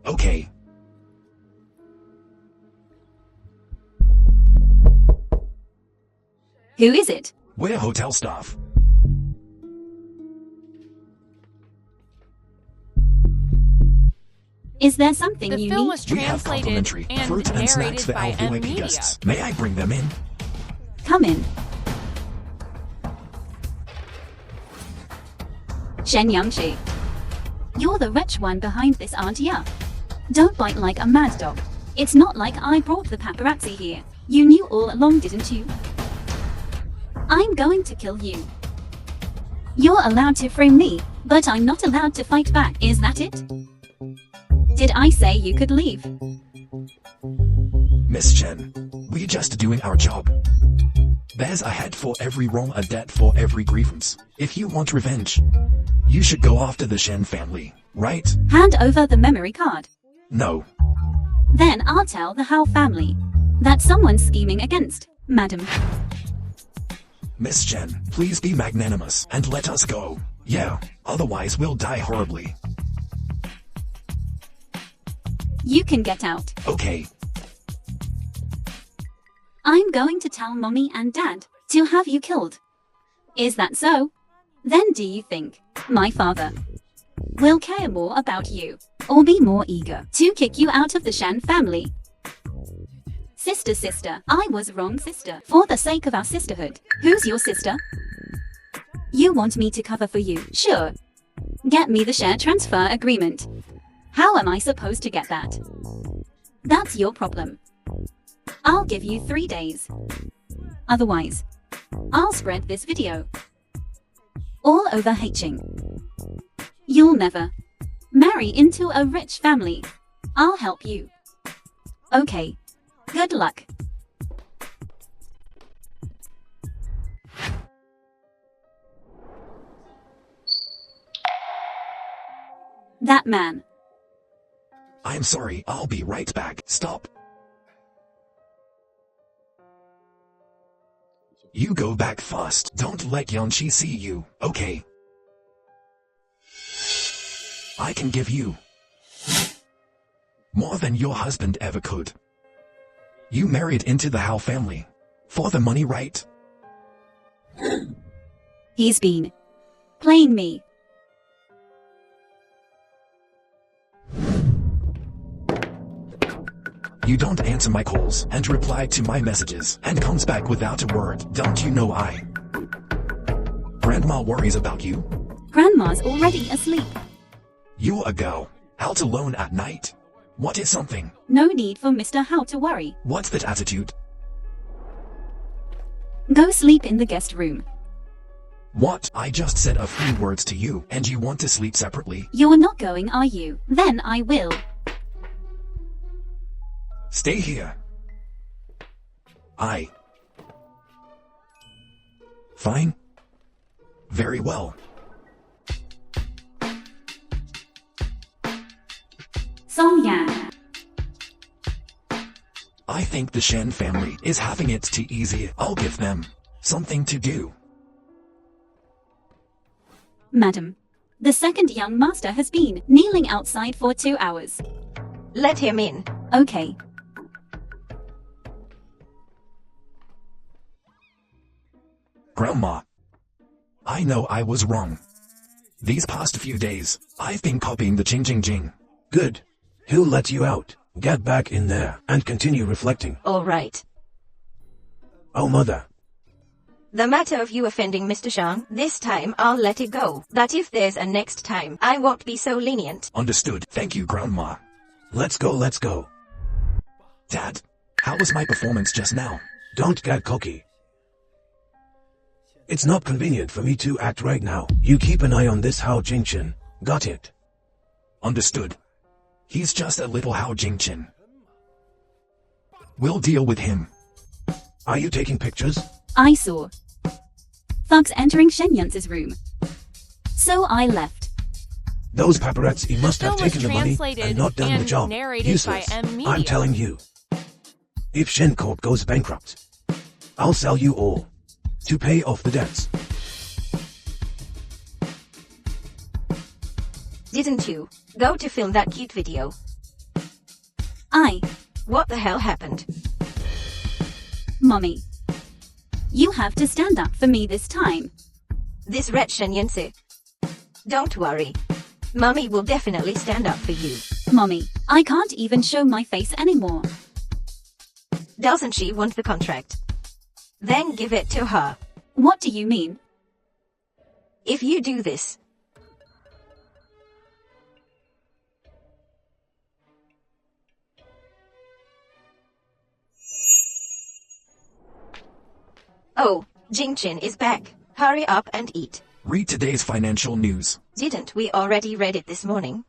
S2: Okay.
S1: Who is it?
S2: We're hotel staff.
S1: Is there something
S5: The
S1: you
S5: film
S1: need?
S5: was
S2: We have
S5: translated
S2: complimentary
S5: and
S2: fruit and snacks
S5: narrated
S2: for
S5: by
S2: our
S5: M
S2: VIP
S5: Media.
S2: guests. May I bring them in?
S1: Come in. Shen Yangshi. You're the rich one behind this, aren't ya? Don't bite like a mad dog. It's not like I brought the paparazzi here. You knew all along, didn't you? I'm going to kill you. You're allowed to frame me, but I'm not allowed to fight back, is that it? Did I say you could leave?
S2: Miss Chen, we're just doing our job. There's a head for every wrong, a debt for every grievance. If you want revenge, you should go after the Shen family, right?
S1: Hand over the memory card.
S2: No.
S1: Then I'll tell the Hao family that someone's scheming against Madam.
S2: Miss Chen, please be magnanimous and let us go. Yeah, otherwise we'll die horribly.
S1: You can get out.
S2: Okay.
S1: I'm going to tell Mommy and Dad to have you killed. Is that so? Then do you think my father will care more about you or be more eager to kick you out of the Shen family? Sister, I was wrong, sister. For the sake of our sisterhood, who's your sister? You want me to cover for you? Sure. Get me the share transfer agreement. How am I supposed to get that? That's your problem. I'll give you 3 days. Otherwise, I'll spread this video all over Haiching. You'll never marry into a rich family. I'll help you. Okay. Good luck. That man.
S2: I'm sorry, I'll be right back. Stop. You go back fast. Don't let Yangshi see you, okay? I can give you more than your husband ever could. You married into the Hao family for the money, right?
S1: He's been playing me.
S2: You don't answer my calls and reply to my messages and comes back without a word. Don't you know Grandma worries about you?
S1: Grandma's already asleep.
S2: You're a girl, out alone at night. What is something?
S1: No need for Mr. Hao to worry.
S2: What's that attitude?
S1: Go sleep in the guest room.
S2: What? I just said a few words to you and you want to sleep separately?
S1: You're not going, are you? Then I will.
S2: Stay here. Fine. Very well.
S1: Song Yan.
S2: I think the Shen family is having it too easy. I'll give them something to do.
S1: Madam, the second young master has been kneeling outside for 2 hours.
S3: Let him in.
S1: Okay.
S2: Grandma, I know I was wrong. These past few days, I've been copying the Jing.
S4: Good. He'll let you out. Get back in there and continue reflecting.
S3: All right.
S4: Oh, mother.
S3: The matter of you offending Mr. Shang, this time I'll let it go. But if there's a next time, I won't be so lenient.
S2: Understood. Thank you, Grandma.
S4: Let's go.
S2: Dad, how was my performance just now?
S4: Don't get cocky. It's not convenient for me to act right now. You keep an eye on this Hao Jingchen. Got it?
S2: Understood. He's just a little Hao Jingchen. We'll deal with him.
S4: Are you taking pictures?
S1: I saw thugs entering Shen Yan's room. So I left.
S4: Those paparazzi must have
S5: Film was
S4: taken the money
S5: translated
S4: and not done the
S5: and
S4: job.
S5: narrated
S4: Useless.
S5: by M Media.
S4: I'm telling you. If Shen Corp goes bankrupt, I'll sell you all to pay off the debts.
S3: Didn't you go to film that cute video?
S1: I,
S3: What the hell happened?
S1: Mommy. You have to stand up for me this time.
S3: This wretch Shen Yinsu. Don't worry. Mommy will definitely stand up for you.
S1: Mommy, I can't even show my face anymore.
S3: Doesn't she want the contract? Then give it to her.
S1: What do you mean?
S3: If you do this, oh, Jingchen is back. Hurry up and eat.
S2: Read today's financial news.
S3: Didn't we already read it this morning?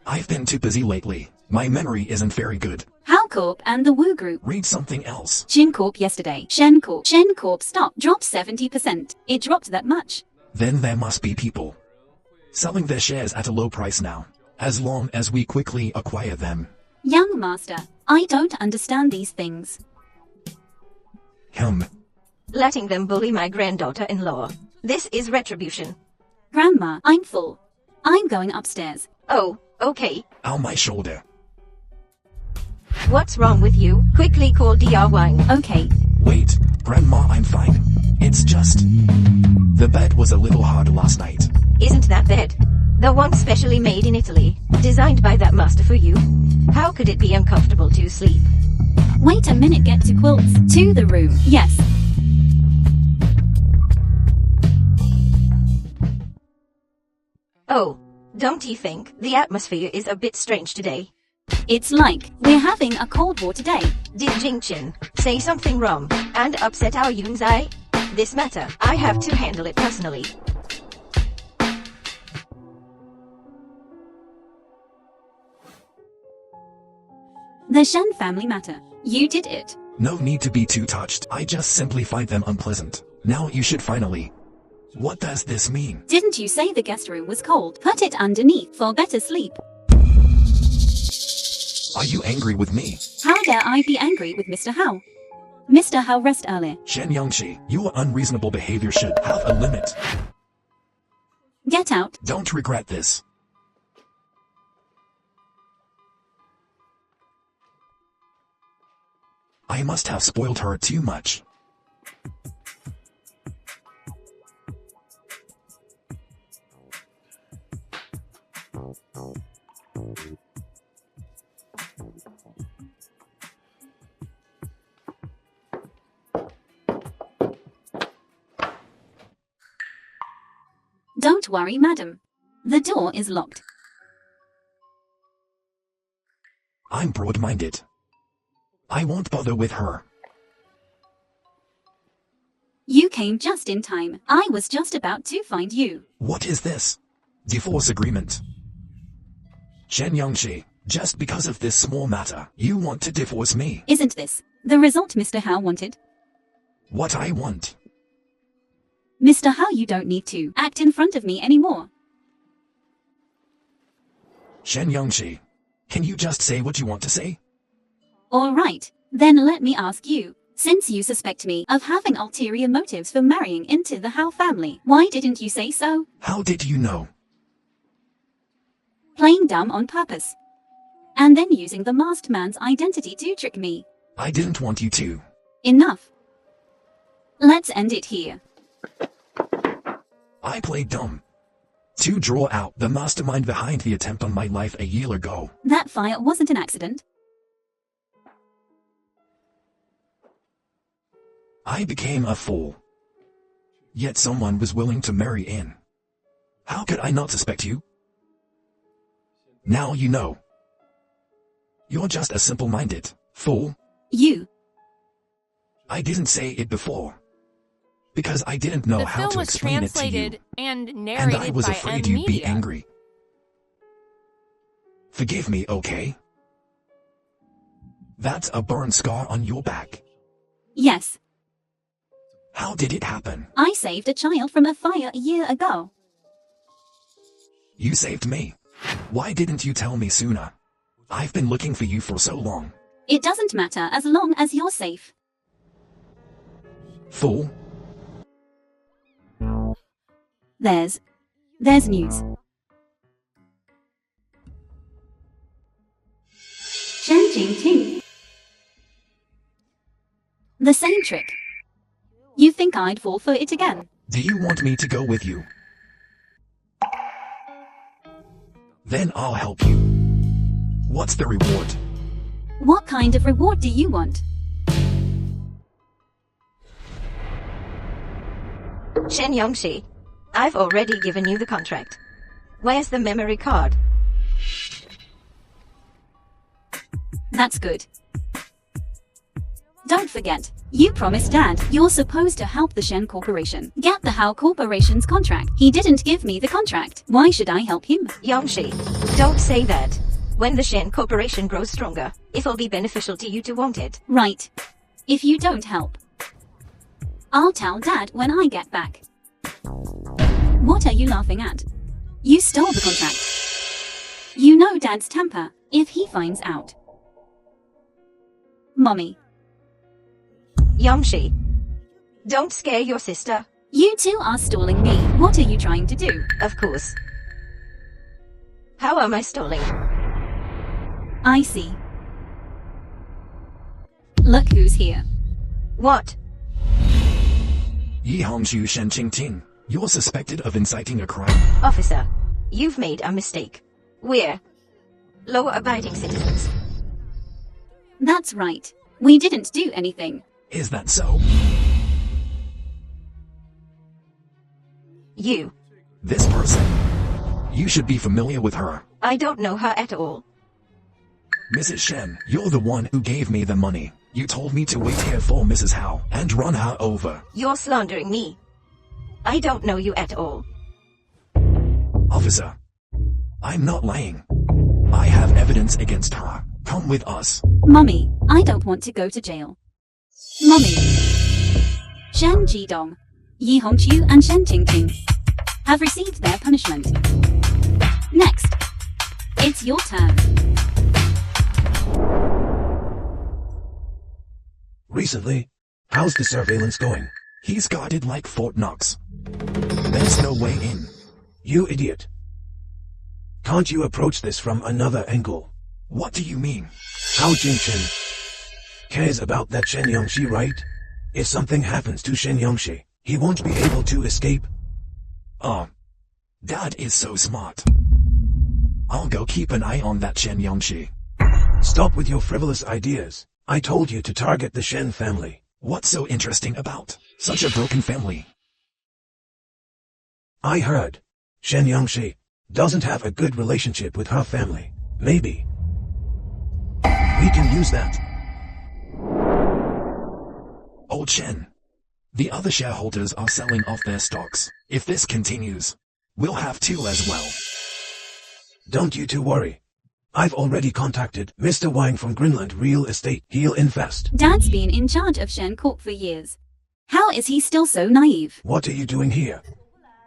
S2: I've been too busy lately. My memory isn't very good.
S1: How Corp and the Woo Group.
S2: Read something else.
S1: Shen Corp yesterday. Shen Corp. Shen Corp stock dropped 70%. It dropped that much.
S2: Then there must be people selling their shares at a low price now, as long as we quickly acquire them.
S1: Young master, I don't understand these things.
S3: Letting them bully my granddaughter-in-law. This is retribution.
S1: Grandma, I'm full. I'm going upstairs.
S3: Oh, okay.
S2: Ow, my shoulder.
S3: What's wrong with you? Quickly call DR Wine.
S1: Okay.
S2: Wait, Grandma, I'm fine. It's just the bed was a little hard last night.
S3: Isn't that bed the one specially made in Italy, designed by that master for you? How could it be uncomfortable to sleep?
S1: Wait a minute, get to quilts. To the room. Yes.
S3: Oh, don't you think the atmosphere is a bit strange today?
S1: It's like we're having a cold war today.
S3: Did Jingchen say something wrong and upset our Yunzai? This matter, I have to handle it personally.
S1: The Shen family matter. You did it.
S2: No need to be too touched. I just simply find them unpleasant. Now you should finally. What does this mean?
S1: Didn't you say the guest room was cold? Put it underneath for better sleep.
S2: Are you angry with me?
S1: How dare I be angry with Mr. Hao? Mr. Hao, rest early.
S2: Shen Yangshi, your unreasonable behavior should have a limit.
S1: Get out.
S2: Don't regret this. I must have spoiled her too much.
S1: Don't worry, madam. The door is locked.
S2: I'm broad-minded. I won't bother with her.
S1: You came just in time. I was just about to find you.
S2: What is this? Divorce agreement. Shen Yangshi, just because of this small matter, you want to divorce me?
S1: Isn't this the result Mr. Hao wanted?
S2: What I want?
S1: Mr. Hao, you don't need to act in front of me anymore.
S2: Shen Yangshi, can you just say what you want to say?
S1: All right, then let me ask you. Since you suspect me of having ulterior motives for marrying into the Hao family, why didn't you say so?
S2: How did you know?
S1: Playing dumb on purpose. And then using the masked man's identity to trick me.
S2: I didn't want you to.
S1: Enough. Let's end it here.
S2: I played dumb. To draw out the mastermind behind the attempt on my life a year ago.
S1: That fire wasn't an accident.
S2: I became a fool. Yet someone was willing to marry in. How could I not suspect you? Now you know. You're just a simple-minded fool.
S1: You.
S2: I didn't say it before. Because I didn't know how to explain it to you.
S5: And
S2: I was afraid you'd be angry. Forgive me, okay? That's a burn scar on your back.
S1: Yes.
S2: How did it happen?
S1: I saved a child from a fire a year ago.
S2: You saved me. Why didn't you tell me sooner? I've been looking for you for so long.
S1: It doesn't matter as long as you're safe.
S2: Fool.
S1: There's news. Jingchen. The same trick. You think I'd fall for it again?
S2: Do you want me to go with you? Then I'll help you. What's the reward?
S1: What kind of reward do you want?
S3: Shen Yongxi, I've already given you the contract. Where's the memory card?
S1: That's good. Don't forget, you promised Dad you're supposed to help the Shen Corporation get the How Corporation's contract. He didn't give me the contract. Why should I help him?
S3: Yongxi, don't say that. When the Shen Corporation grows stronger, it'll be beneficial to you to want it.
S1: Right. If you don't help, I'll tell Dad when I get back. What are you laughing at? You stole the contract. You know Dad's temper if he finds out. Mommy,
S3: Yongxi, don't scare your sister.
S1: you two are stalling me. What are you trying to do?
S3: Of course. How am I stalling?
S1: I see. Look who's here.
S3: What?
S2: Yi Hongshu Shen Qingting, you're suspected of inciting a crime.
S3: Officer, you've made a mistake. We're law-abiding citizens.
S1: That's right. We didn't do anything.
S2: Is that so?
S3: You.
S2: This person. You should be familiar with her.
S3: I don't know her at all.
S2: Mrs. Shen, you're the one who gave me the money. You told me to wait here for Mrs. Hao and run her over.
S3: You're slandering me. I don't know you at all.
S2: Officer, I'm not lying. I have evidence against her. Come with us.
S1: Mommy, I don't want to go to jail. Mommy. Shen Jidong, Yi Hongqiu and Shen Qingqing have received their punishment. Next, it's your turn.
S4: Recently, how's the surveillance going?
S2: He's guarded like Fort Knox. There's no way in.
S4: You idiot. Can't you approach this from another angle?
S2: What do you mean?
S4: How Jingchen cares about that Shen Yongxi, right? If something happens to Shen Yongxi, he won't be able to escape.
S2: Dad is so smart. I'll go keep an eye on that Shen Yongxi.
S4: Stop with your frivolous ideas. I told you to target the Shen family.
S2: What's so interesting about such a broken family?
S4: I heard Shen Yongxi doesn't have a good relationship with her family. Maybe we can use that.
S2: Old Shen. The other shareholders are selling off their stocks. If this continues, we'll have to as well.
S4: Don't you two worry. I've already contacted Mr. Wang from Greenland Real Estate. He'll invest.
S1: Dad's been in charge of Shen Corp for years. How is he still so naive?
S4: What are you doing here?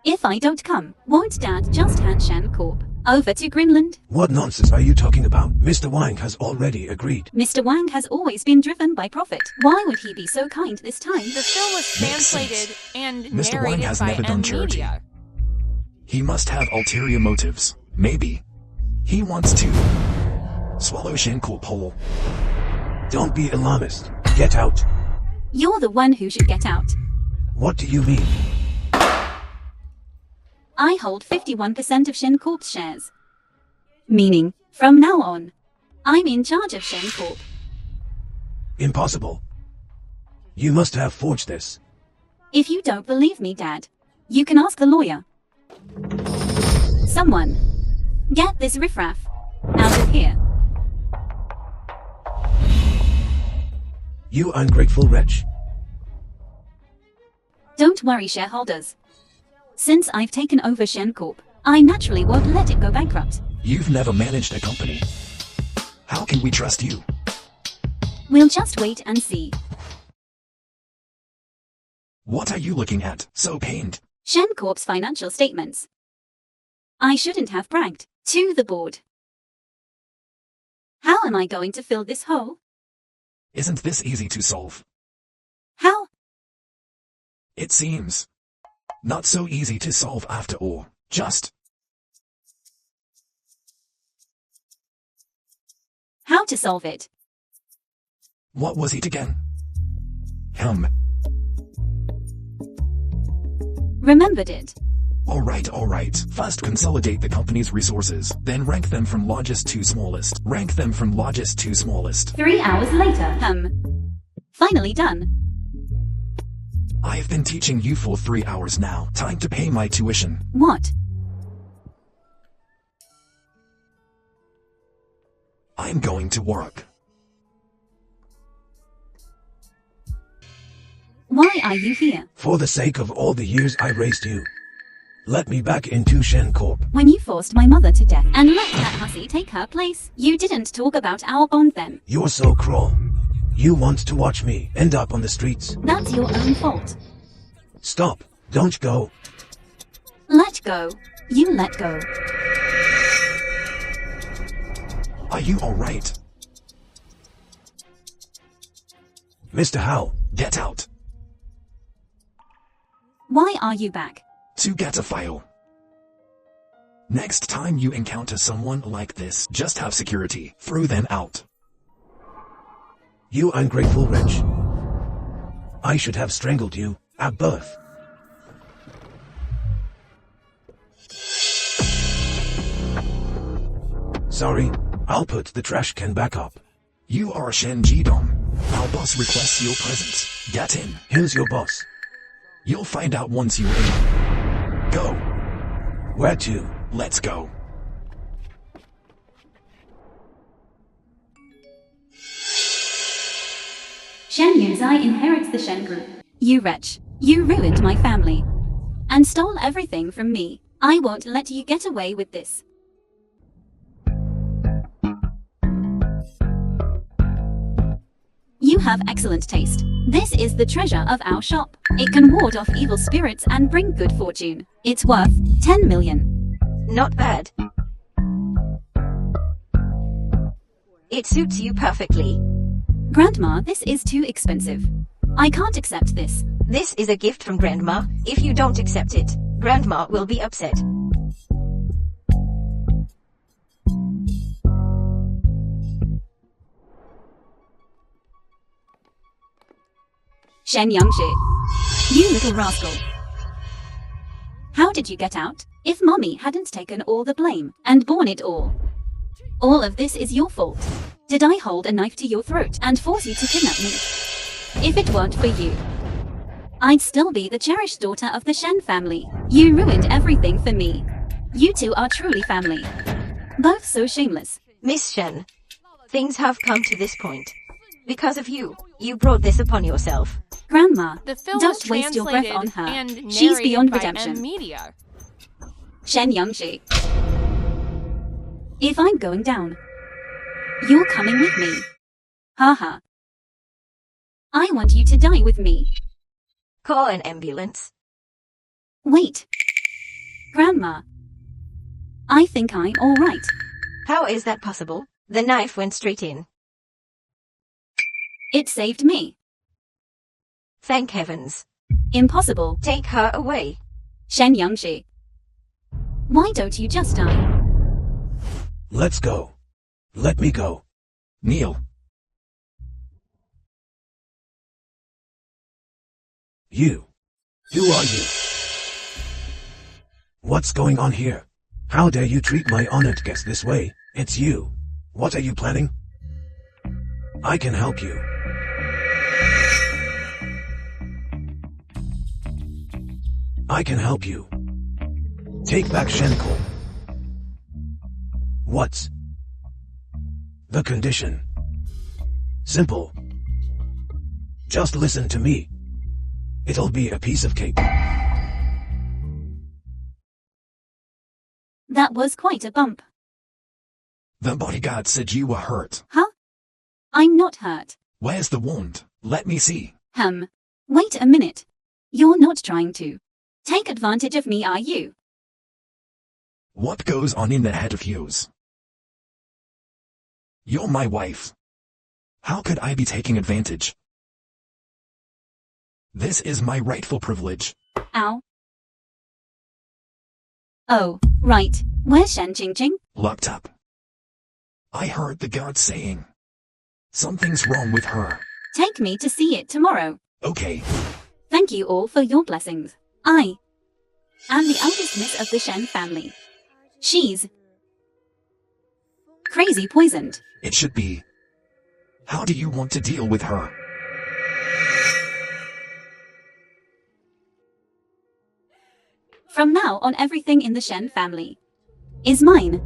S1: If I don't come, won't Dad just hand Shen Corp over to Greenland?
S4: What nonsense are you talking about? Mr. Wang has already agreed.
S1: Mr. Wang has always been driven by profit. Why would he be so kind this time?
S5: The film was translated and
S2: Mr. Wang
S5: narrated
S2: has
S5: by
S2: never done charity.
S5: Media.
S2: He must have ulterior motives. Maybe he wants to swallow Shen Corp whole.
S4: Don't be alarmist. Get out.
S1: You're the one who should get out.
S4: What do you mean?
S1: I hold 51% of Shen Corp's shares. Meaning, from now on, I'm in charge of Shen Corp.
S4: Impossible. You must have forged this.
S1: If you don't believe me, Dad, you can ask the lawyer. Someone, get this riffraff out of here.
S4: You ungrateful wretch.
S1: Don't worry, shareholders. Since I've taken over Shen Corp, I naturally won't let it go bankrupt.
S2: You've never managed a company. How can we trust you?
S1: We'll just wait and see.
S2: What are you looking at, so pained?
S1: Shen Corp's financial statements. I shouldn't have bragged to the board. How am I going to fill this hole?
S2: Isn't this easy to solve?
S1: How?
S2: It seems not so easy to solve after all. Just
S1: How to solve it?
S2: what was it again?
S1: Remembered it.
S2: Alright. First consolidate the company's resources, then rank them from largest to smallest.
S1: 3 hours later. Finally done.
S2: I've been teaching you for 3 hours now. Time to pay my tuition.
S1: What?
S2: I'm going to work.
S1: Why are you here?
S4: For the sake of all the years I raised you. Let me back into Shen Corp.
S1: When you forced my mother to death and let that hussy take her place, you didn't talk about our bond then.
S4: You're so cruel. You want to watch me end up on the streets.
S1: That's your own fault.
S4: Stop. Don't go.
S1: Let go. You let go.
S2: Are you alright?
S4: Mr. Howe.
S2: Get out.
S1: Why are you back?
S2: To get a file. Next time you encounter someone like this, just have security. Throw them out.
S4: You ungrateful wretch. I should have strangled you at birth. Sorry, I'll put the trash can back up.
S2: You are Shen Jidong. Our boss requests your presence. Get in.
S4: Who's your boss?
S2: You'll find out once you're in. Go.
S4: Where to?
S2: Let's go.
S1: Shen Yunzai inherits the Shen Group. You wretch. You ruined my family. And stole everything from me. I won't let you get away with this. You have excellent taste. This is the treasure of our shop. It can ward off evil spirits and bring good fortune. It's worth 10 million.
S3: Not bad. It suits you perfectly.
S1: Grandma, this is too expensive. I can't accept this.
S3: This is a gift from Grandma. If you don't accept it, Grandma will be upset.
S1: Shen Yangshi. You little rascal. How did you get out? If Mommy hadn't taken all the blame and borne it all. All of this is your fault. Did I hold a knife to your throat and force you to kidnap me? If it weren't for you, I'd still be the cherished daughter of the Shen family. You ruined everything for me. You two are truly family. Both so shameless.
S3: Miss Shen, things have come to this point. Because of you, you brought this upon yourself.
S1: Grandma,
S5: The film
S1: don't
S5: was
S1: waste your breath
S5: translated
S1: on her.
S5: and
S1: She's
S5: narrated
S1: beyond
S5: by
S1: redemption.
S5: Media.
S1: Shen Yangshi. If I'm going down, you're coming with me. Haha. I want you to die with me.
S3: Call an ambulance.
S1: Wait. Grandma. I think I'm alright.
S3: How is that possible? The knife went straight in.
S1: It saved me.
S3: Thank heavens.
S1: Impossible.
S3: Take her away.
S1: Shen Yangshi. Why don't you just die?
S4: Let's go. Let me go.
S2: Kneel.
S4: You. Who are you? What's going on here? How dare you treat my honored guest this way? It's you. What are you planning? I can help you. I can help you. Take back Shen Corp. What's the condition? Simple. Just listen to me. It'll be a piece of cake.
S1: That was quite a bump.
S2: The bodyguard said you were hurt.
S1: Huh? I'm not hurt.
S2: Where's the wound? Let me see.
S1: Wait a minute. You're not trying to take advantage of me, are you?
S2: What goes on in the head of yours? You're my wife. How could I be taking advantage? This is my rightful privilege.
S1: Ow. Oh, right. Where's Shen Jingchen?
S2: Locked up. I heard the guard saying something's wrong with her.
S1: Take me to see it tomorrow.
S2: Okay.
S1: Thank you all for your blessings. I am the eldest miss of the Shen family. She's crazy poisoned.
S2: It should be. How do you want to deal with her?
S1: From now on, everything in the Shen family is mine.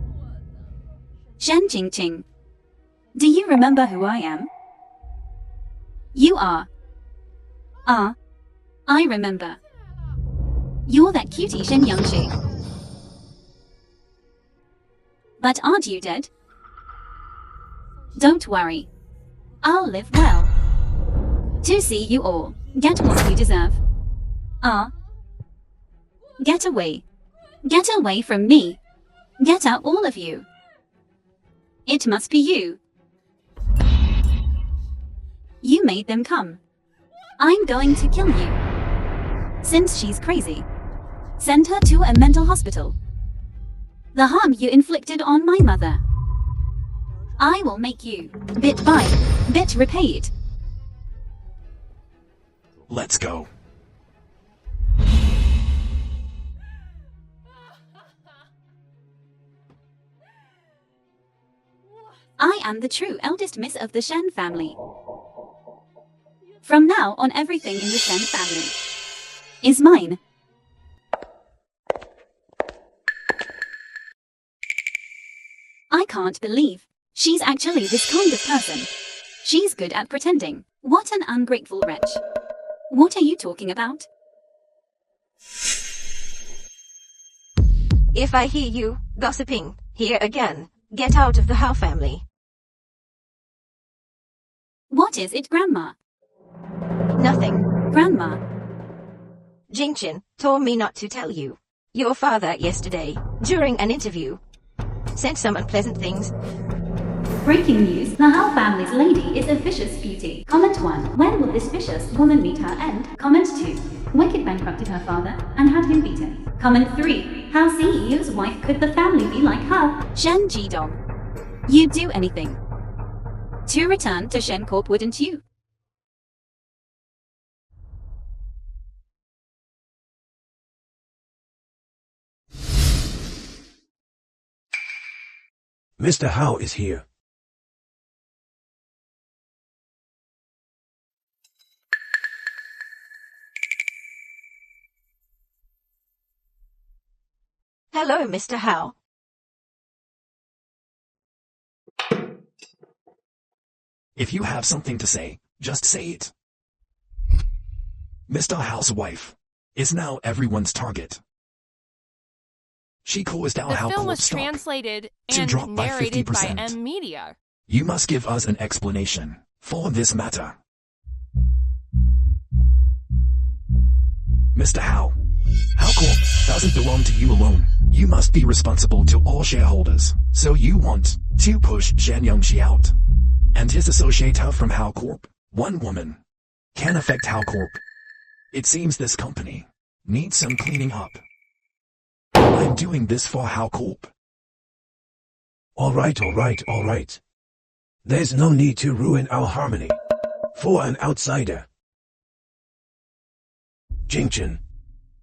S1: Shen Jingchen. Do you remember who I am? You are. I remember. You're that cutie Shen Yangshi. But aren't you dead? Don't worry. I'll live well to see you all get what you deserve. Get away. Get away from me. Get out, all of you. It must be you. You made them come. I'm going to kill you. Since she's crazy, send her to a mental hospital. The harm you inflicted on my mother, I will make you, bit by bit, repay it.
S2: Let's go.
S1: I am the true eldest miss of the Shen family. From now on, everything in the Shen family is mine. I can't believe she's actually this kind of person. She's good at pretending. What an ungrateful wretch. What are you talking about?
S3: If I hear you gossiping here again, get out of the Hao family.
S1: What is it, Grandma?
S3: Nothing.
S1: Grandma,
S3: Jingchen told me not to tell you. Your father yesterday, during an interview, said some unpleasant things.
S1: breaking news. The Hao family's lady is a vicious beauty. Comment 1. When will this vicious woman meet her end? Comment 2. Wicked bankrupted her father and had him beaten. Comment 3. How CEO's wife could the family be like her? Shen Jidong. You'd do anything to return to Shen Corp, wouldn't you?
S4: Mr. Hao is here.
S3: Hello, Mr. Hao.
S2: If you have something to say, just say it. Mr. Hao's wife is now everyone's target. She caused our
S5: The
S2: Hao
S5: film
S2: Corp
S5: was
S2: stock
S5: translated
S2: to
S5: and
S2: drop by
S5: narrated by
S2: 50%.
S5: M Media.
S2: You must give us an explanation for this matter. Mr. Hao, Hao Corp doesn't belong to you alone. You must be responsible to all shareholders. So you want to push Shen Yongxi out and disassociate her from Hao Corp. One woman can affect Hao Corp. It seems this company needs some cleaning up. I'm doing this for Hao Corp.
S4: All right. There's no need to ruin our harmony for an outsider. Jingchen,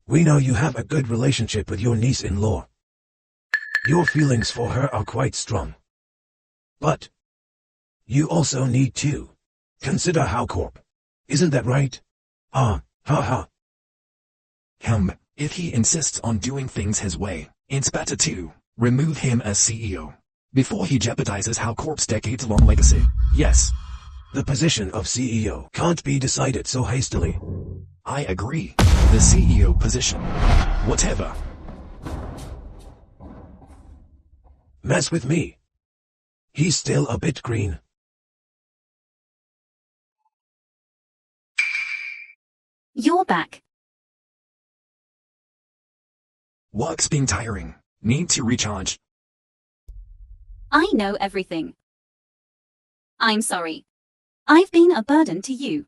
S4: we know you have a good relationship with your niece-in-law. Your feelings for her are quite strong. But you also need to consider Hao Corp. Isn't that right?
S2: If he insists on doing things his way, it's better to remove him as CEO before he jeopardizes Hao Corp's decades-long legacy. Yes,
S4: The position of CEO can't be decided so hastily.
S2: I agree. The CEO position. Whatever.
S4: Mess with me. He's still a bit green.
S1: You're back.
S2: Work's been tiring. Need to recharge.
S1: I know everything. I'm sorry. I've been a burden to you.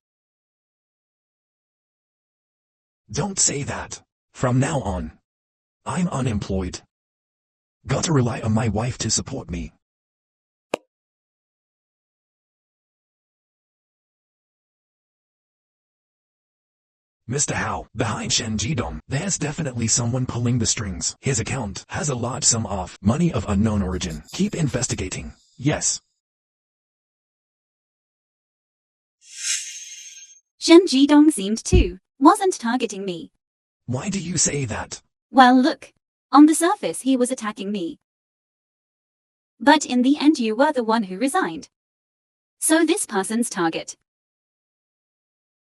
S2: Don't say that. From now on, I'm unemployed. Gotta rely on my wife to support me. Mr. Hao, behind Shen Jidong, there's definitely someone pulling the strings. His account has a large sum of money of unknown origin. Keep investigating. Yes.
S1: Shen Jidong seemed to wasn't targeting me.
S2: Why do you say that?
S1: Well, look. On the surface he was attacking me. But in the end you were the one who resigned. So this person's target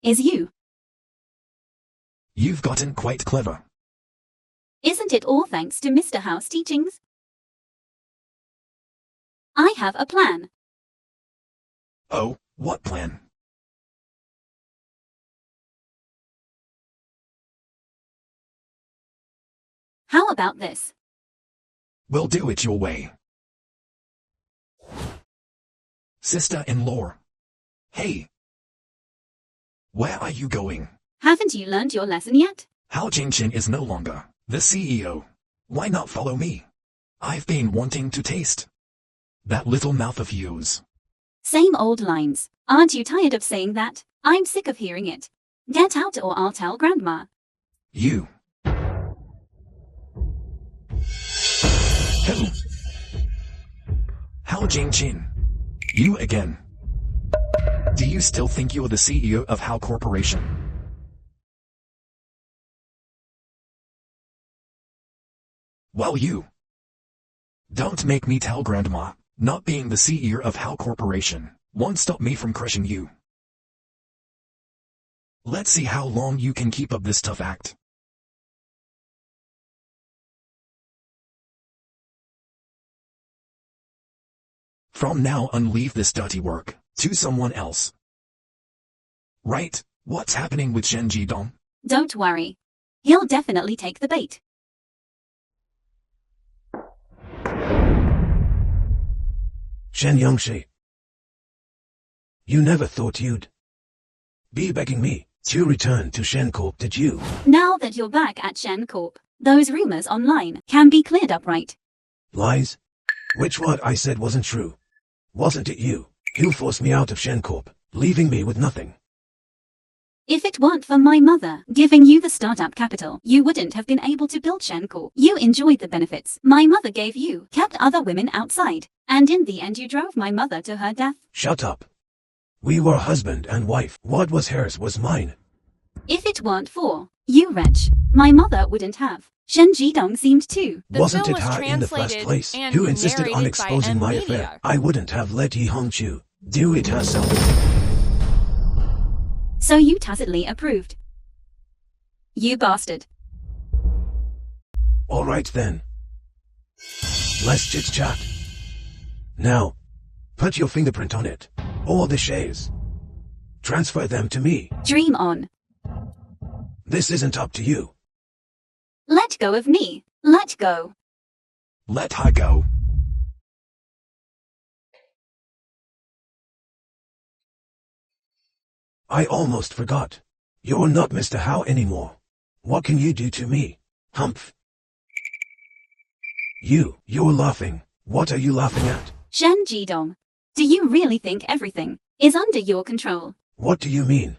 S1: is you.
S2: You've gotten quite clever.
S1: Isn't it all thanks to Mr. Hao's teachings? I have a plan.
S2: Oh, what plan?
S1: How about this?
S2: We'll do it your way. Sister-in-law. Hey. Where are you going?
S1: Haven't you learned your lesson yet?
S2: How Jingchen is no longer the CEO. Why not follow me? I've been wanting to taste that little mouth of yours.
S1: Same old lines. Aren't you tired of saying that? I'm sick of hearing it. Get out or I'll tell Grandma.
S2: You. Who? How Jingchen? You again. Do you still think you're the CEO of Hao Corporation? Well, you. Don't make me tell Grandma. Not being the CEO of Hao Corporation won't stop me from crushing you. Let's see how long you can keep up this tough act. From now on, leave this dirty work to someone else. Right? What's happening with Shen Jidong?
S1: Don't worry. He'll definitely take the bait.
S4: Shen Yongshi. You never thought you'd be begging me to return to Shen Corp, did you?
S1: Now that you're back at Shen Corp, those rumors online can be cleared up, right?
S4: Lies? Which what I said wasn't true. Wasn't it you who forced me out of Shen Corp, leaving me with nothing?
S1: If it weren't for my mother giving you the startup capital, you wouldn't have been able to build Shen Corp. You enjoyed the benefits my mother gave you, kept other women outside, and in the end you drove my mother to her death.
S4: Shut up. We were husband and wife. What was hers was mine.
S1: If it weren't for you, wretch, my mother wouldn't have. Shen Jidong seemed to.
S4: Wasn't it her in the first place who insisted on exposing my affair? I wouldn't have let Yi Hongqiu do it herself.
S1: So you tacitly approved. You bastard.
S4: Alright then. Let's chit-chat. Now, put your fingerprint on it. All the shares. Transfer them to me.
S1: Dream on.
S4: This isn't up to you.
S1: Let go of me. Let go.
S2: Let her go.
S4: I almost forgot. You're not Mr. Hao anymore. What can you do to me? Humph. You're laughing. What are you laughing at?
S1: Shen Jidong, do you really think everything is under your control?
S4: What do you mean?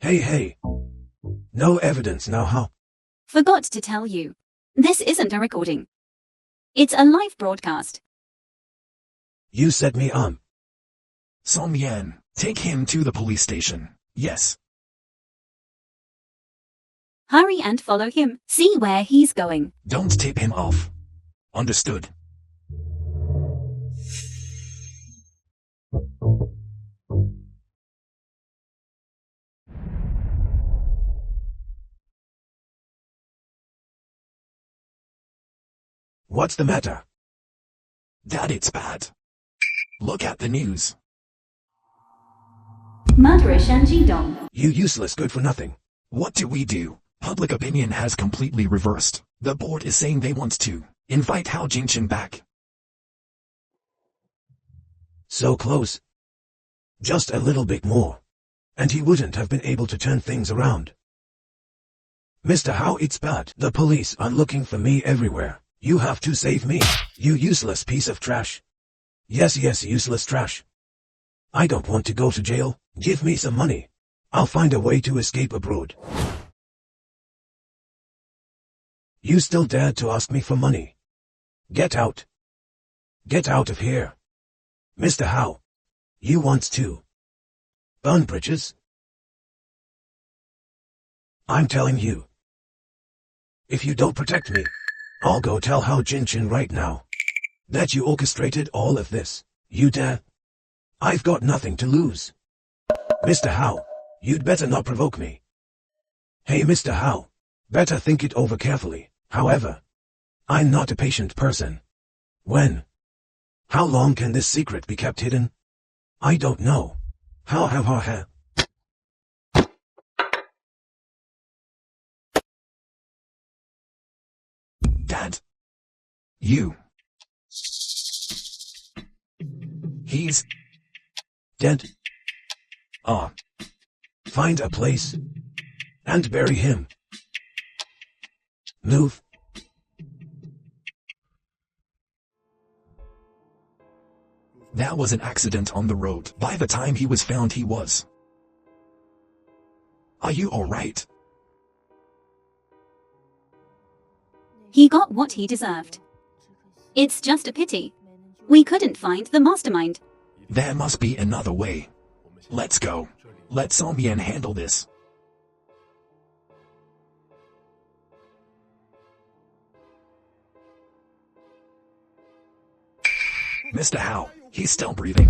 S4: Hey. No evidence now, huh?
S1: Forgot to tell you. This isn't a recording. It's a live broadcast.
S4: You set me
S2: Song Yan, take him to the police station. Yes.
S1: Hurry and follow him. See where he's going.
S2: Don't tip him off. Understood.
S4: What's the matter?
S2: Dad, it's bad. Look at the news.
S1: Murderer Shen Jidong.
S4: You useless good for nothing.
S2: What do we do? Public opinion has completely reversed. The board is saying they want to invite Hao Jingchen back.
S4: So close. Just a little bit more. And he wouldn't have been able to turn things around. Mr. Hao, it's bad. The police are looking for me everywhere. You have to save me, you useless piece of trash. Yes, useless trash. I don't want to go to jail. Give me some money. I'll find a way to escape abroad. You still dare to ask me for money? Get out. Get out of here. Mr. Howe. You want to burn bridges? I'm telling you. If you don't protect me, I'll go tell Hao Jingchen right now that you orchestrated all of this. You dare? I've got nothing to lose. Mr. Howe, you'd better not provoke me. Hey, Mr. Howe, better think it over carefully. However, I'm not a patient person. How long can this secret be kept hidden? I don't know. How.
S2: Dad. You. He's
S4: dead.
S2: Find a place
S4: And bury him. Move.
S2: That was an accident on the road. By the time he was found, he was. Are you alright?
S1: He got what he deserved. It's just a pity. We couldn't find the mastermind.
S2: There must be another way. Let's go. Let Zombien handle this. Mr. Howe, he's still breathing.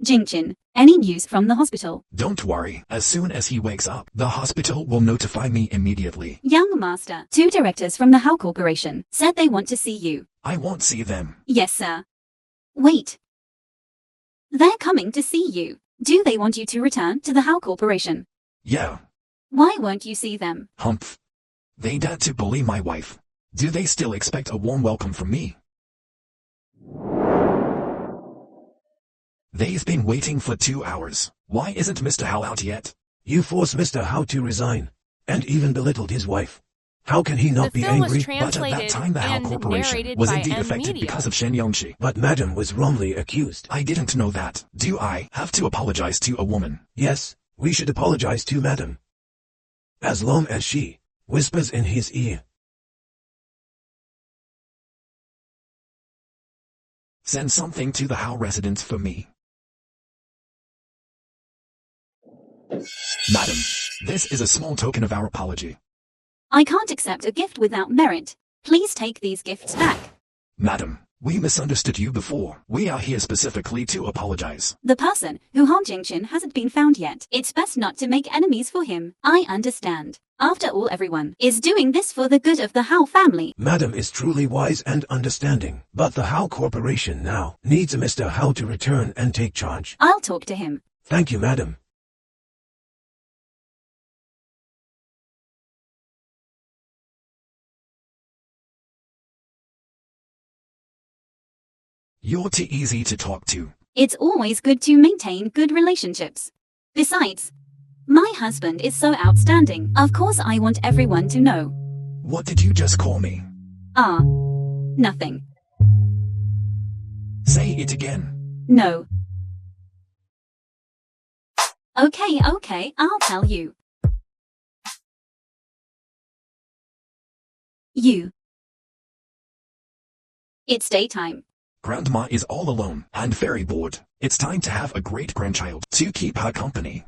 S1: Jingchen, any news from the hospital?
S2: Don't worry, as soon as he wakes up, the hospital will notify me immediately.
S1: Young Master, 2 directors from the Howe Corporation said they want to see you.
S2: I won't see them.
S1: Yes, sir. Wait. They're coming to see you. Do they want you to return to the Howe Corporation?
S2: Yeah.
S1: Why won't you see them?
S2: Humph. They dared to bully my wife. Do they still expect a warm welcome from me? They've been waiting for 2 hours. Why isn't Mr. Howe out yet?
S4: You forced Mr. Howe to resign, and even belittled his wife. How can he not be angry?
S2: But at that time the Howe Corporation was indeed affected because of Shen Yongxi.
S4: But Madam was wrongly accused.
S2: I didn't know that. Do I have to apologize to a woman?
S4: Yes, we should apologize to Madam. As long as she whispers in his ear.
S2: Send something to the Howe residence for me. Madam, this is a small token of our apology.
S1: I can't accept a gift without merit. Please take these gifts back.
S2: Madam, we misunderstood you before. We are here specifically to apologize.
S1: The person who harmed Jingchen hasn't been found yet. It's best not to make enemies for him. I understand. After all, everyone is doing this for the good of the Howe family.
S4: Madam is truly wise and understanding. But the Howe Corporation now needs a Mr. Howe to return and take charge.
S1: I'll talk to him.
S4: Thank you, Madam.
S2: You're too easy to talk to.
S1: It's always good to maintain good relationships. Besides, my husband is so outstanding. Of course I want everyone to know.
S2: What did you just call me?
S1: Nothing.
S2: Say it again.
S1: No. Okay, I'll tell you. You. It's daytime.
S2: Grandma is all alone and very bored. It's time to have a great-grandchild to keep her company.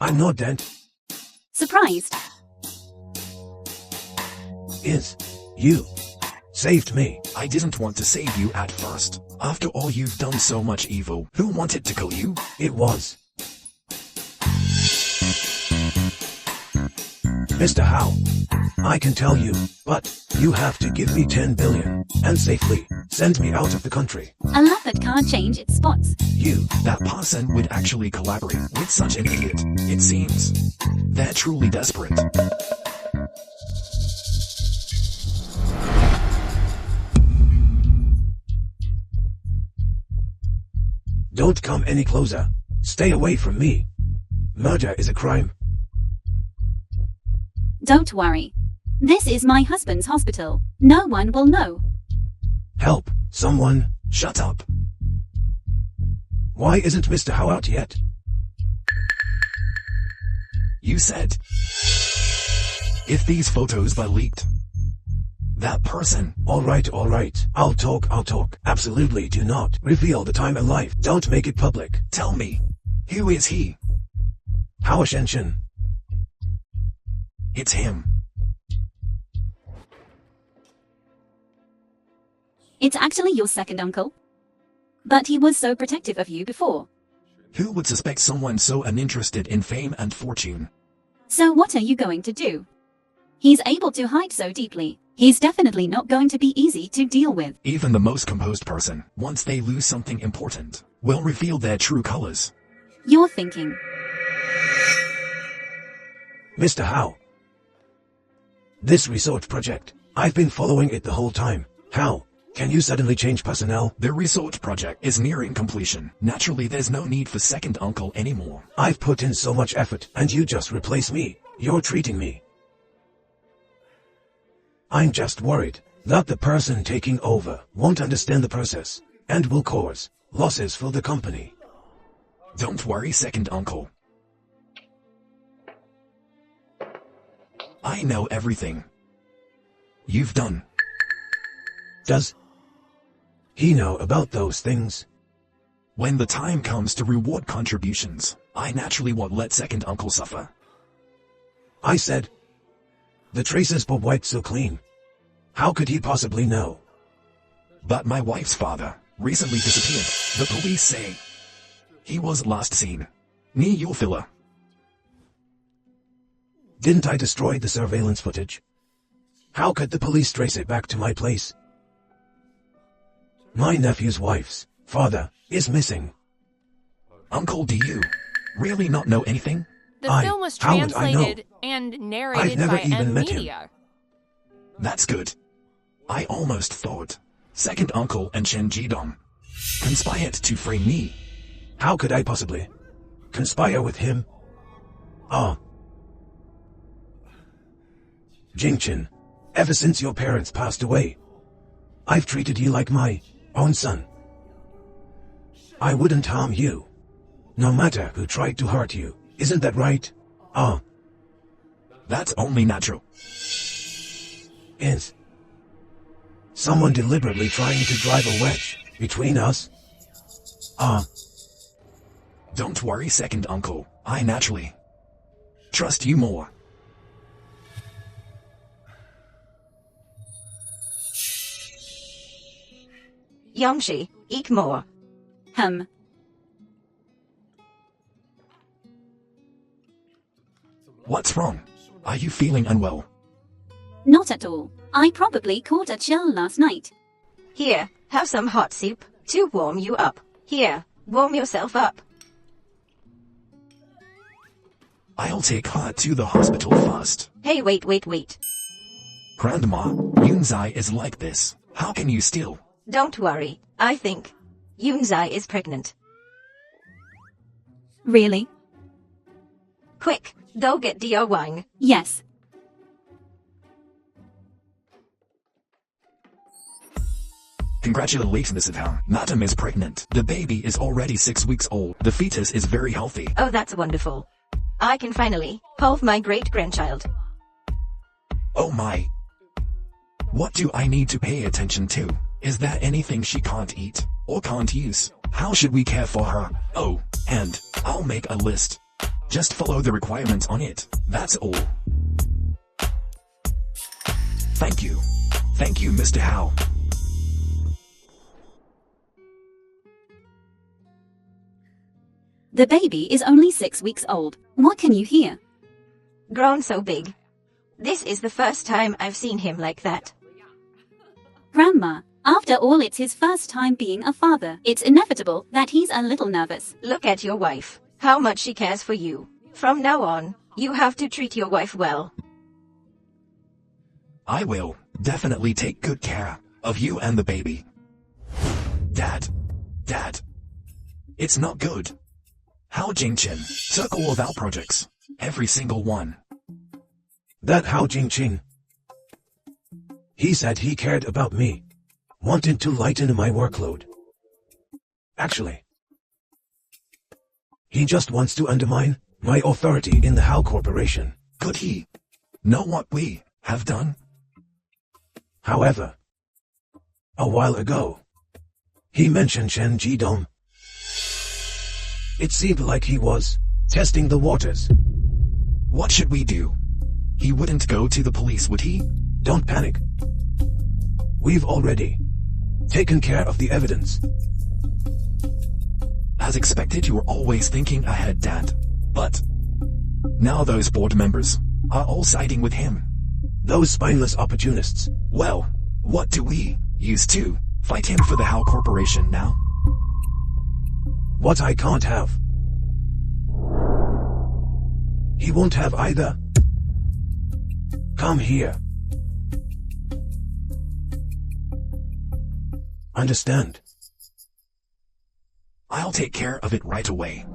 S4: I'm not dead.
S1: Surprised.
S4: You saved me.
S2: I didn't want to save you at first. After all, you've done so much evil. Who wanted to kill you?
S4: It was Mr. Howe. I can tell you, but you have to give me 10 billion and safely send me out of the country.
S1: A leopard can't change its spots.
S2: That person would actually collaborate with such an idiot. It seems they're truly desperate.
S4: Don't come any closer. Stay away from me. Murder is a crime.
S1: Don't worry. This is my husband's hospital. No one will know.
S4: Help, someone.
S2: Shut up.
S4: Why isn't Mr. Howe out yet?
S2: You said, if these photos were leaked, that person.
S4: All right. I'll talk. Absolutely do not reveal the time alive. Don't make it public.
S2: Tell me, who is he?
S4: How Jingchen?
S2: It's him.
S1: It's actually your second uncle. But he was so protective of you before.
S2: Who would suspect someone so uninterested in fame and fortune?
S1: So what are you going to do? He's able to hide so deeply. He's definitely not going to be easy to deal with.
S2: Even the most composed person, once they lose something important, will reveal their true colors.
S1: You're thinking.
S4: Mr. Howe. This resort project, I've been following it the whole time. How can you suddenly change personnel?
S2: The resort project is nearing completion. Naturally, there's no need for second uncle anymore.
S4: I've put in so much effort, and you just replace me. You're treating me. I'm just worried that the person taking over won't understand the process and will cause losses for the company.
S2: Don't worry, second uncle. I know everything you've done.
S4: Does he know about those things?
S2: When the time comes to reward contributions, I naturally won't let second uncle suffer.
S4: I said, the traces were wiped so clean. How could he possibly know?
S2: But my wife's father recently disappeared. The police say he was last seen near your villa.
S4: Didn't I destroy the surveillance footage? How could the police trace it back to my place? My nephew's wife's father is missing.
S2: Uncle, do you really not know anything?
S5: The film was
S4: How would I know?
S5: translated and narrated
S4: I've never
S5: by
S4: even met him.
S5: media.
S2: That's good. I almost thought second uncle and Shen conspired to frame me.
S4: How could I possibly conspire with him? Jingchen, ever since your parents passed away, I've treated you like my own son. I wouldn't harm you, no matter who tried to hurt you. Isn't that right?
S2: That's only natural.
S4: Is someone deliberately trying to drive a wedge between us?
S2: Don't worry, second uncle. I naturally trust you more.
S3: Yangshi, eat more.
S2: What's wrong? Are you feeling unwell?
S1: Not at all. I probably caught a chill last night.
S3: Here, have some hot soup to warm you up. Here, warm yourself up.
S2: I'll take her to the hospital first.
S3: Hey, wait.
S2: Grandma, Yunzai is like this. How can you steal?
S3: Don't worry, I think Yunzai is pregnant.
S1: Really?
S3: Quick, go get Dio Wang.
S1: Yes.
S2: Congratulations, Mrs. Hao. Madam is pregnant. The baby is already 6 weeks old. The fetus is very healthy.
S3: Oh, that's wonderful. I can finally hold my great-grandchild.
S2: Oh my. What do I need to pay attention to? Is there anything she can't eat or can't use? How should we care for her? Oh, and I'll make a list. Just follow the requirements on it. That's all. Thank you. Thank you, Mr. Hao.
S1: The baby is only 6 weeks old. What can you hear?
S3: Grown so big. This is the first time I've seen him like that.
S1: Grandma, after all, it's his first time being a father. It's inevitable that he's a little nervous.
S3: Look at your wife. How much she cares for you. From now on, you have to treat your wife well.
S2: I will definitely take good care of you and the baby. Dad. It's not good. How Jingchen took all of our projects. Every single one.
S4: That Hao Jingchen. He said he cared about me. Wanted to lighten my workload. Actually, he just wants to undermine my authority in the Hao Corporation.
S2: Could he know what we have done?
S4: However, a while ago, he mentioned Shen Jidong. It seemed like he was testing the waters.
S2: What should we do? He wouldn't go to the police, would he?
S4: Don't panic. We've already taken care of the evidence.
S2: As expected, you were always thinking ahead, Dad. But now those board members are all siding with him.
S4: Those spineless opportunists.
S2: Well, what do we use to fight him for the Hao Corporation now?
S4: What I can't have, he won't have either. Come here. Understand?
S2: I'll take care of it right away.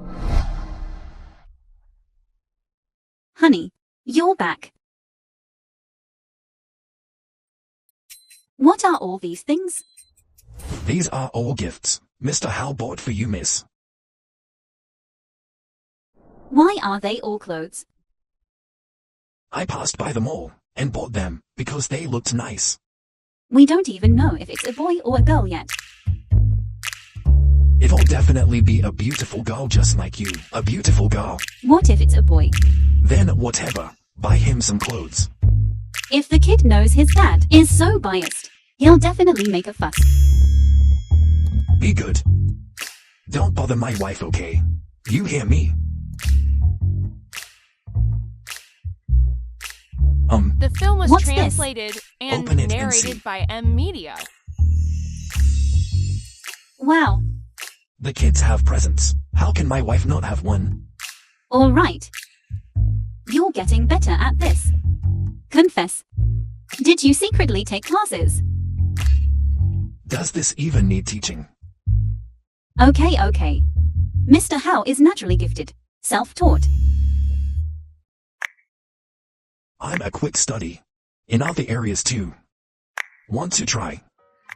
S1: Honey, you're back. What are all these things?
S2: These are all gifts Mr. Hao bought for you, miss.
S1: Why are they all clothes?
S2: I passed by them all and bought them because they looked nice.
S1: We don't even know if it's a boy or a girl yet.
S2: It'll definitely be a beautiful girl just like you. A beautiful girl.
S1: What if it's a boy?
S2: Then whatever. Buy him some clothes.
S1: If the kid knows his dad is so biased, he'll definitely make a fuss.
S2: Be good. Don't bother my wife, okay? You hear me?
S5: The film was
S1: What's this?
S5: translated and
S2: Open it and
S5: narrated
S2: see.
S5: by M Media.
S1: Wow.
S2: The kids have presents. How can my wife not have one?
S1: All right. You're getting better at this. Confess. Did you secretly take classes?
S2: Does this even need teaching?
S1: Okay. Mr. Hao is naturally gifted, self-taught.
S2: I'm a quick study. In other areas too. Want to try?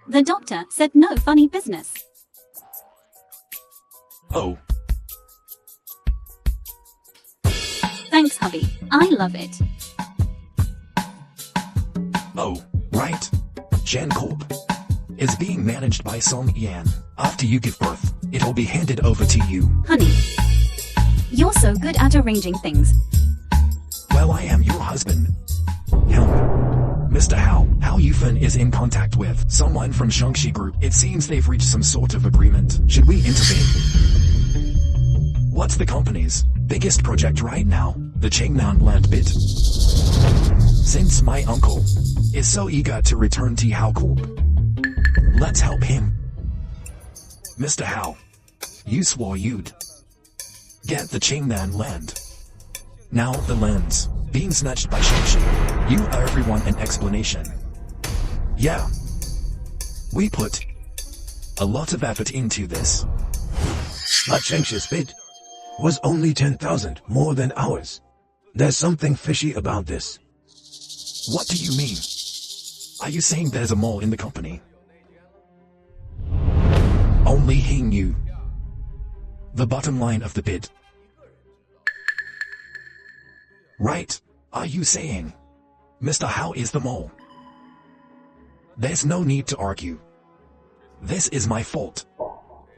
S1: The doctor said no funny business.
S2: Oh,
S1: Thanks, hubby. I love it.
S2: oh, right. Shen Corp is being managed by Song Yan. After you give birth, it'll be handed over to you.
S1: Honey, you're so good at arranging things.
S2: Well, I am your husband. Help. Mr. Hao Yufan is in contact with someone from Shangxi Group. It seems they've reached some sort of agreement. Should we intervene? What's the company's biggest project right now? The Chengnan land bid. Since my uncle is so eager to return to Hao Corp, let's help him. Mr. Hao, you swore you'd get the Chengnan land. Now the land's being snatched by Shangxi. You owe everyone an explanation. Yeah. We put a lot of effort into this.
S4: But Shangxi's bid was only 10,000 more than ours. There's something fishy about this.
S2: What do you mean? Are you saying there's a mole in the company? Only he knew the bottom line of the bid. Right, are you saying Mr. Hao is the mole? There's no need to argue. This is my fault.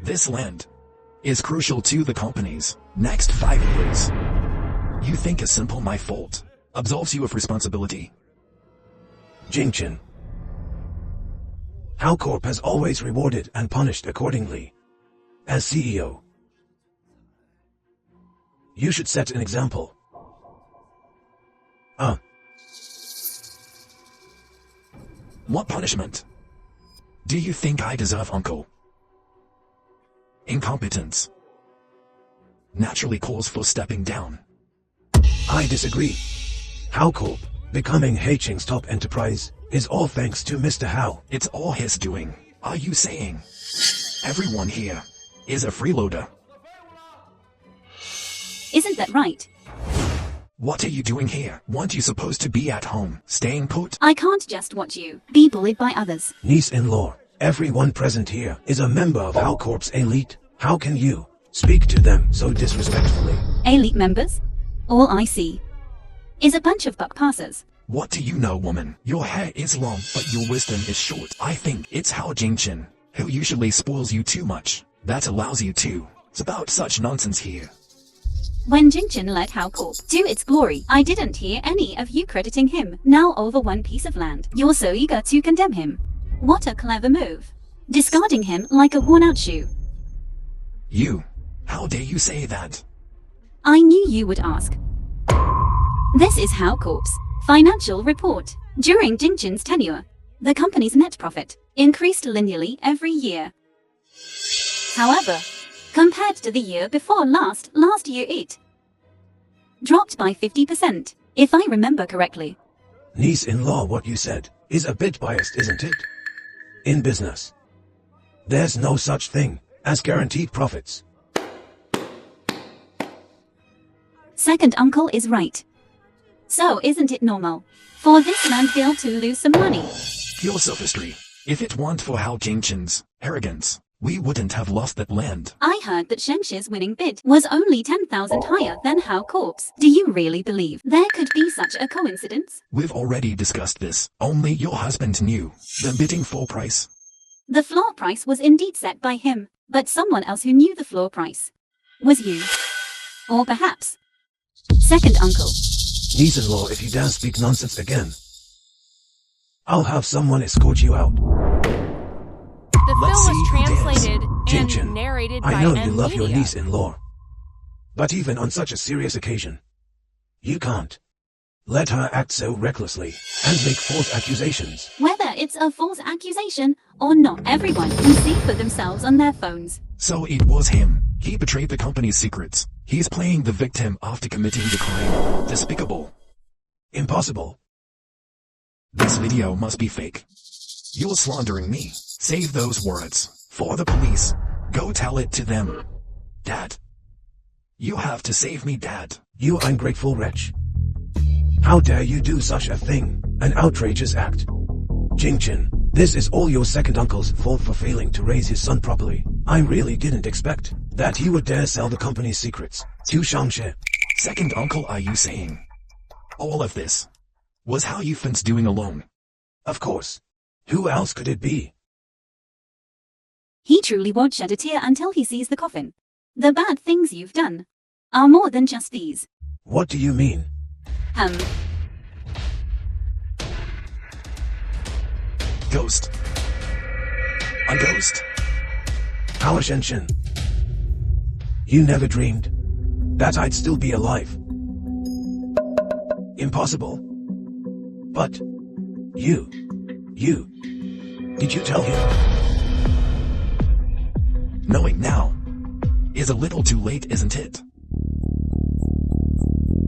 S2: This land is crucial to the company's next 5 years. You think a simple my fault absolves you of responsibility?
S4: Jingchen. Hao Corp has always rewarded and punished accordingly. As CEO, you should set an example.
S2: What punishment do you think I deserve, Uncle? Incompetence naturally calls for stepping down.
S4: I disagree. Hao Corp, becoming Heiching's top enterprise, is all thanks to Mr. Hao.
S2: It's all his doing. Are you saying everyone here is a freeloader?
S1: Isn't that right?
S2: What are you doing here? Weren't you supposed to be at home, staying put?
S1: I can't just watch you be bullied by others.
S4: Niece-in-law, everyone present here is a member of our corp's elite. How can you speak to them so disrespectfully?
S1: Elite members? All I see is a bunch of buck passers.
S2: What do you know, woman? Your hair is long, but your wisdom is short. I think it's how Jingchen, who usually spoils you too much, that allows you to. It's about such nonsense here.
S1: When Jingchen led How Corp to its glory, I didn't hear any of you crediting him. Now over one piece of land, you're so eager to condemn him. What a clever move. Discarding him like a worn-out shoe.
S2: You. How dare you say that?
S1: I knew you would ask. This is How Corp's financial report. During Jingchen's tenure, the company's net profit increased linearly every year. However, compared to the year before last year it dropped by 50%, if I remember correctly.
S4: Niece-in-law, what you said is a bit biased, isn't it? In business, there's no such thing as guaranteed profits.
S1: Second uncle is right. So isn't it normal for this land deal to lose some money?
S2: Your sophistry. If it weren't for Hao Jingchen's arrogance, we wouldn't have lost that land.
S1: I heard that Shen's winning bid was only 10,000 higher than How Corp's. Do you really believe there could be such a coincidence?
S2: We've already discussed this. Only your husband knew the bidding floor price.
S1: The floor price was indeed set by him, but someone else who knew the floor price was you. Or perhaps second uncle.
S4: Niece-in-law, if you dare speak nonsense again, I'll have someone escort you out.
S5: The
S2: Let's
S5: film
S2: see
S5: was
S2: who dares.
S5: translated
S4: Jingchen,
S5: and narrated by
S4: I know you love your
S5: media.
S4: niece-in-law, but even on such a serious occasion, you can't let her act so recklessly and make false accusations.
S1: Whether it's a false accusation or not, everyone can see for themselves on their phones.
S2: So it was him. He betrayed the company's secrets. He's playing the victim after committing the crime. Despicable.
S4: Impossible.
S2: This video must be fake. You're slandering me. Save those words. For the police. Go tell it to them. Dad. You have to save me, Dad.
S4: You ungrateful wretch. How dare you do such a thing? An outrageous act. Jingchen, this is all your second uncle's fault for failing to raise his son properly. I really didn't expect that he would dare sell the company's secrets to Shangxie.
S2: Second uncle, are you saying all of this was how you Fin's doing alone?
S4: Of course. Who else could it be?
S1: He truly won't shed a tear until he sees the coffin. The bad things you've done are more than just these.
S4: What do you mean?
S2: Ghost. A ghost.
S4: How Shen? You never dreamed that I'd still be alive. Impossible. But did you tell him?
S2: Knowing now is a little too late, isn't it?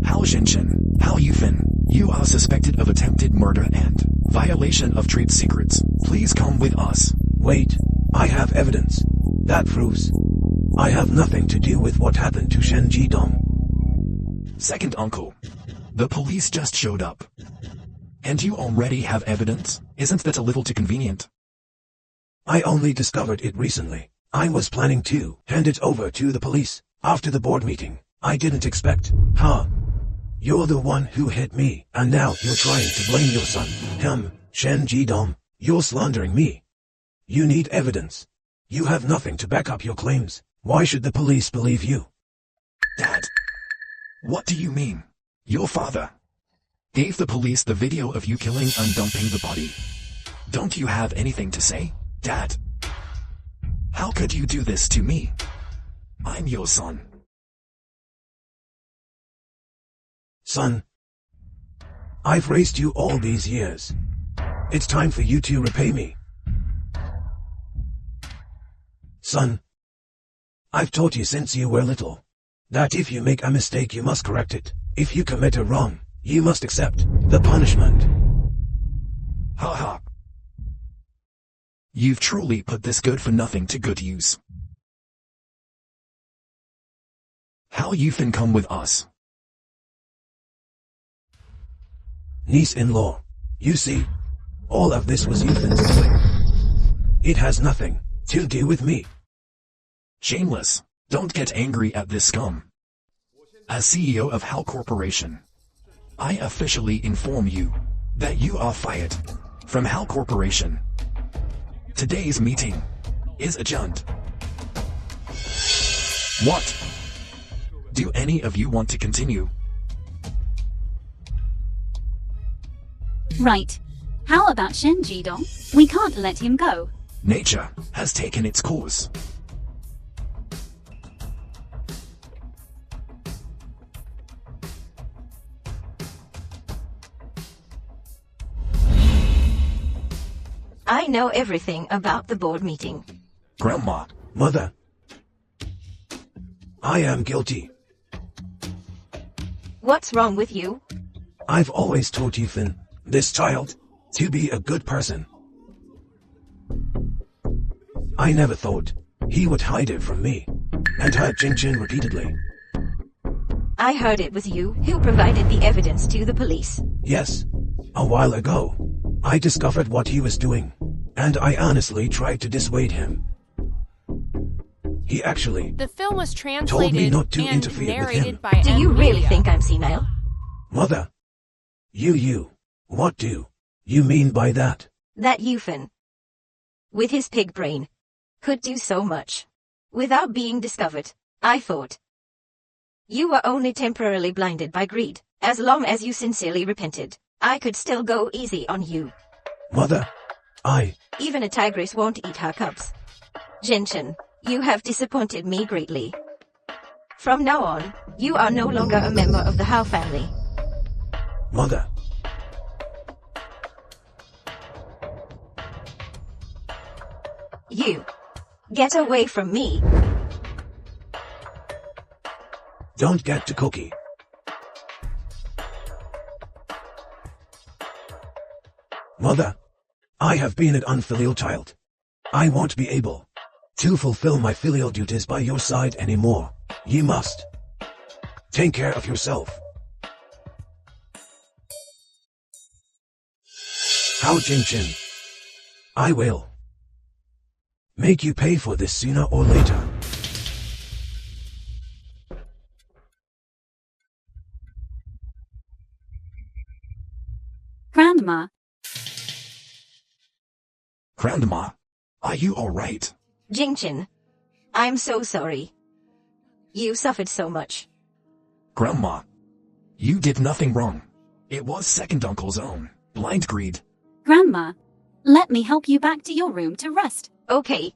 S2: How Jingchen, how Fin, you are suspected of attempted murder and violation of trade secrets. Please come with us.
S4: Wait, I have evidence that proves I have nothing to do with what happened to Shen Jidong.
S2: Second uncle, the police just showed up. And you already have evidence? Isn't that a little too convenient?
S4: I only discovered it recently. I was planning to hand it over to the police after the board meeting. I didn't expect. You're the one who hit me, and now you're trying to blame your son. Shen Jidong, you're slandering me. You need evidence. You have nothing to back up your claims. Why should the police believe you?
S2: Dad, what do you mean? Your father gave the police the video of you killing and dumping the body. Don't you have anything to say, Dad? How could you do this to me? I'm your son.
S4: Son, I've raised you all these years. It's time for you to repay me. Son, I've taught you since you were little that if you make a mistake you must correct it. If you commit a wrong, you must accept the punishment.
S2: Ha ha. You've truly put this good for nothing to good use. How Now you can come with us.
S4: Niece-in-law, you see, all of this was Yufen's doing. It has nothing to do with me.
S2: Shameless, don't get angry at this scum. As CEO of HAL Corporation, I officially inform you that you are fired from HAL Corporation. Today's meeting is adjourned. What? Do any of you want to continue?
S1: Right. How about Shen Jidong? We can't let him go.
S2: Nature has taken its course.
S3: I know everything about the board meeting.
S2: Grandma,
S4: Mother, I am guilty.
S3: What's wrong with you?
S4: I've always told Yufen, this child, to be a good person. I never thought he would hide it from me, and hurt Jingchen repeatedly.
S3: I heard it was you who provided the evidence to the police.
S4: Yes, a while ago, I discovered what he was doing, and I honestly tried to dissuade him. He actually
S5: The film was
S4: told me
S5: translated
S4: not to
S5: and
S4: interfere with him.
S5: narrated by
S3: Do you really
S5: Media.
S3: think I'm senile?
S4: Mother, what do you mean by that?
S3: That Yufen, with his pig brain, could do so much without being discovered. I thought you were only temporarily blinded by greed. As long as you sincerely repented, I could still go easy on you.
S4: Mother,
S3: Even a tigress won't eat her cubs. Jingchen, you have disappointed me greatly. From now on, you are no longer a member of the Hao family.
S4: Mother,
S3: You get away from me.
S4: don't get to cookie. Mother, I have been an unfilial child. I won't be able to fulfill my filial duties by your side anymore. You must take care of yourself. How Jingchen? I will make you pay for this sooner or later.
S1: Grandma,
S2: Grandma, are you alright?
S3: Jingchen, I'm so sorry. You suffered so much.
S2: Grandma, you did nothing wrong. It was second uncle's own blind greed.
S1: Grandma, let me help you back to your room to rest.
S3: Okay.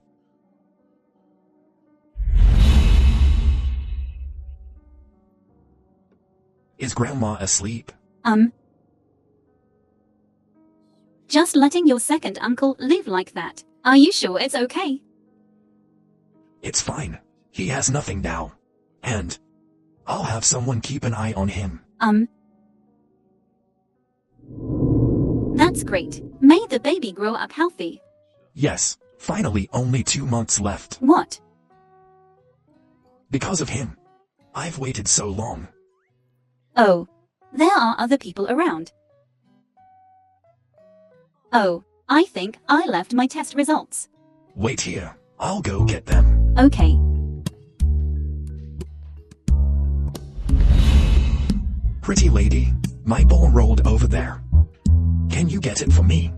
S2: Is Grandma asleep?
S1: Just letting your second uncle live like that. Are you sure it's okay?
S2: It's fine. He has nothing now. And I'll have someone keep an eye on him.
S1: That's great. May the baby grow up healthy.
S2: Yes, finally only 2 months left.
S1: What?
S2: Because of him. I've waited so long.
S1: Oh, there are other people around. Oh, I think I left my test results.
S2: Wait here. I'll go get them.
S1: Okay.
S2: Pretty lady, my ball rolled over there. Can you get it for me?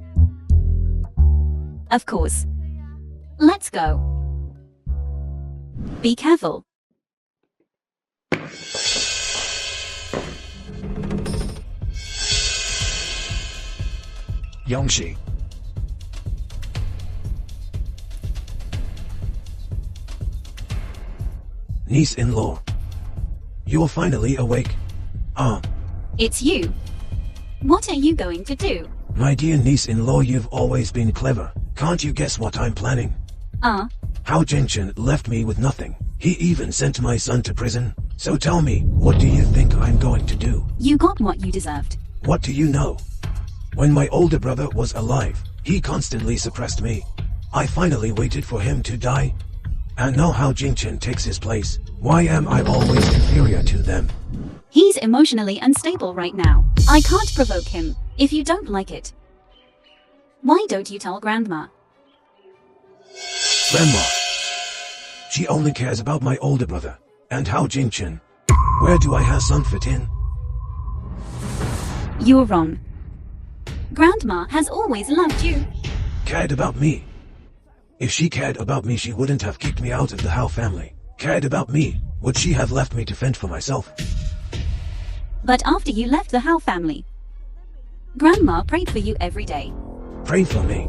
S1: Of course. Let's go. Be careful.
S2: Yongshi.
S4: Niece-in-law, you're finally awake.
S1: It's you. What are you going to do?
S4: My dear niece-in-law, you've always been clever. Can't you guess what I'm planning? How Jingchen left me with nothing. He even sent my son to prison. So tell me, what do you think I'm going to do?
S1: You got what you deserved.
S4: What do you know? When my older brother was alive, he constantly suppressed me. I finally waited for him to die, And know how Jingchen takes his place. Why am I always inferior to them?
S1: He's emotionally unstable right now. I can't provoke him. If you don't like it, why don't you tell Grandma?
S4: Grandma. She only cares about my older brother. And how Jingchen. Where do I her son fit in?
S1: You're wrong. Grandma has always loved you.
S4: Cared about me. If she cared about me, she wouldn't have kicked me out of the Howe family. Cared about me, would she have left me to fend for myself?
S1: But after you left the Howe family, Grandma prayed for you every day.
S4: Pray for me.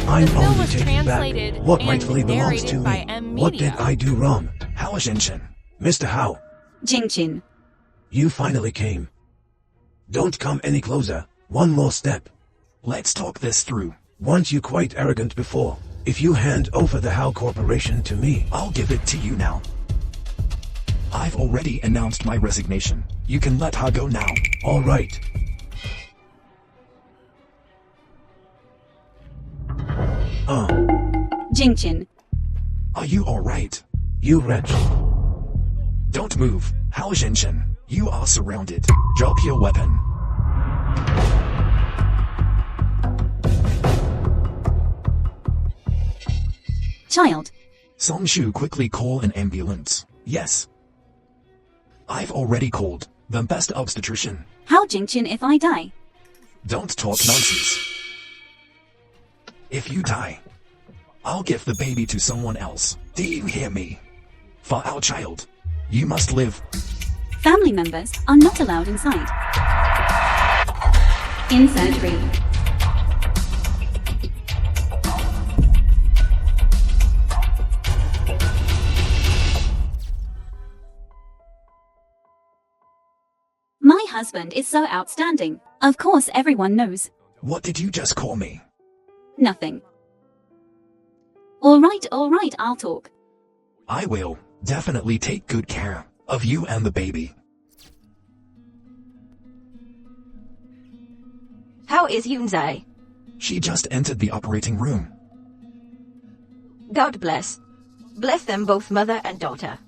S4: I'm
S5: The film
S4: only
S5: was
S4: taking
S5: translated
S4: back what
S5: and
S4: rightfully belongs to
S5: narrated by
S4: me.
S5: M
S4: What did
S5: Media.
S4: I do wrong?
S2: How is Jingchen?
S4: Mr. Howe,
S1: Jingchen.
S4: you finally came. Don't come any closer. One more step.
S2: Let's talk this through.
S4: Weren't you quite arrogant before? If you hand over the Howe Corporation to me,
S2: I'll give it to you now. I've already announced my resignation. You can let her go now.
S4: all right.
S1: Jingchen.
S2: Are you alright?
S4: You wretch.
S2: Don't move. How Jingchen? You are surrounded. Drop your weapon.
S1: Child.
S2: Song Shu, quickly call an ambulance. Yes. I've already called. The best obstetrician.
S1: How Jingchen if I die?
S2: Don't talk nonsense. If you die, I'll give the baby to someone else. Do you hear me? For our child, you must live.
S1: Family members are not allowed inside. In surgery. My husband is so outstanding. Of course everyone knows.
S2: What did you just call me?
S1: Nothing. Alright, I'll talk.
S2: I will definitely take good care of you and the baby.
S3: How is Yunzai?
S2: She just entered the operating room.
S3: God bless. Bless them both, mother and daughter.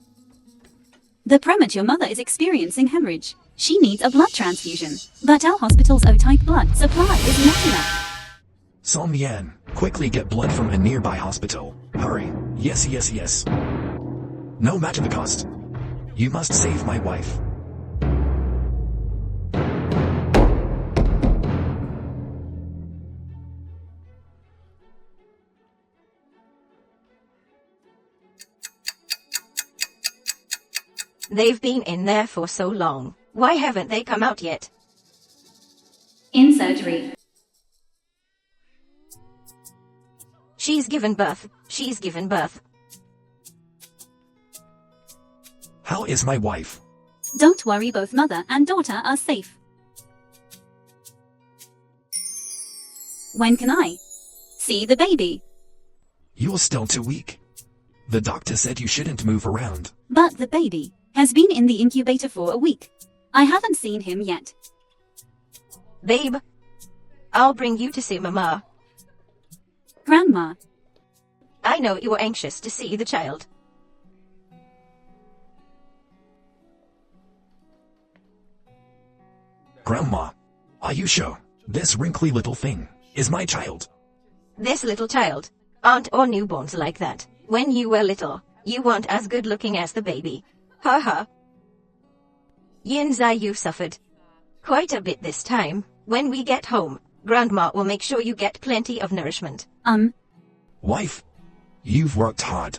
S1: The premature mother is experiencing hemorrhage. She needs a blood transfusion. But our hospital's O-type blood supply is not enough.
S2: Song Yan, quickly get blood from a nearby hospital. Hurry. Yes. No matter the cost. You must save my wife.
S3: They've been in there for so long. Why haven't they come out yet?
S1: In surgery.
S3: She's given birth. She's given birth.
S2: How is my wife?
S1: Don't worry, both mother and daughter are safe. When can I see the baby?
S2: You're still too weak. The doctor said you shouldn't move around.
S1: But the baby has been in the incubator for a week. I haven't seen him yet.
S3: Babe, I'll bring you to see Mama.
S1: Grandma.
S3: I know you're anxious to see the child.
S2: Grandma, are you sure this wrinkly little thing is my child?
S3: This little child. Aren't all newborns like that? When you were little, you weren't as good looking as the baby. Ha ha. Yinzai, you've suffered quite a bit this time. When we get home, Grandma will make sure you get plenty of nourishment.
S2: Wife, you've worked hard.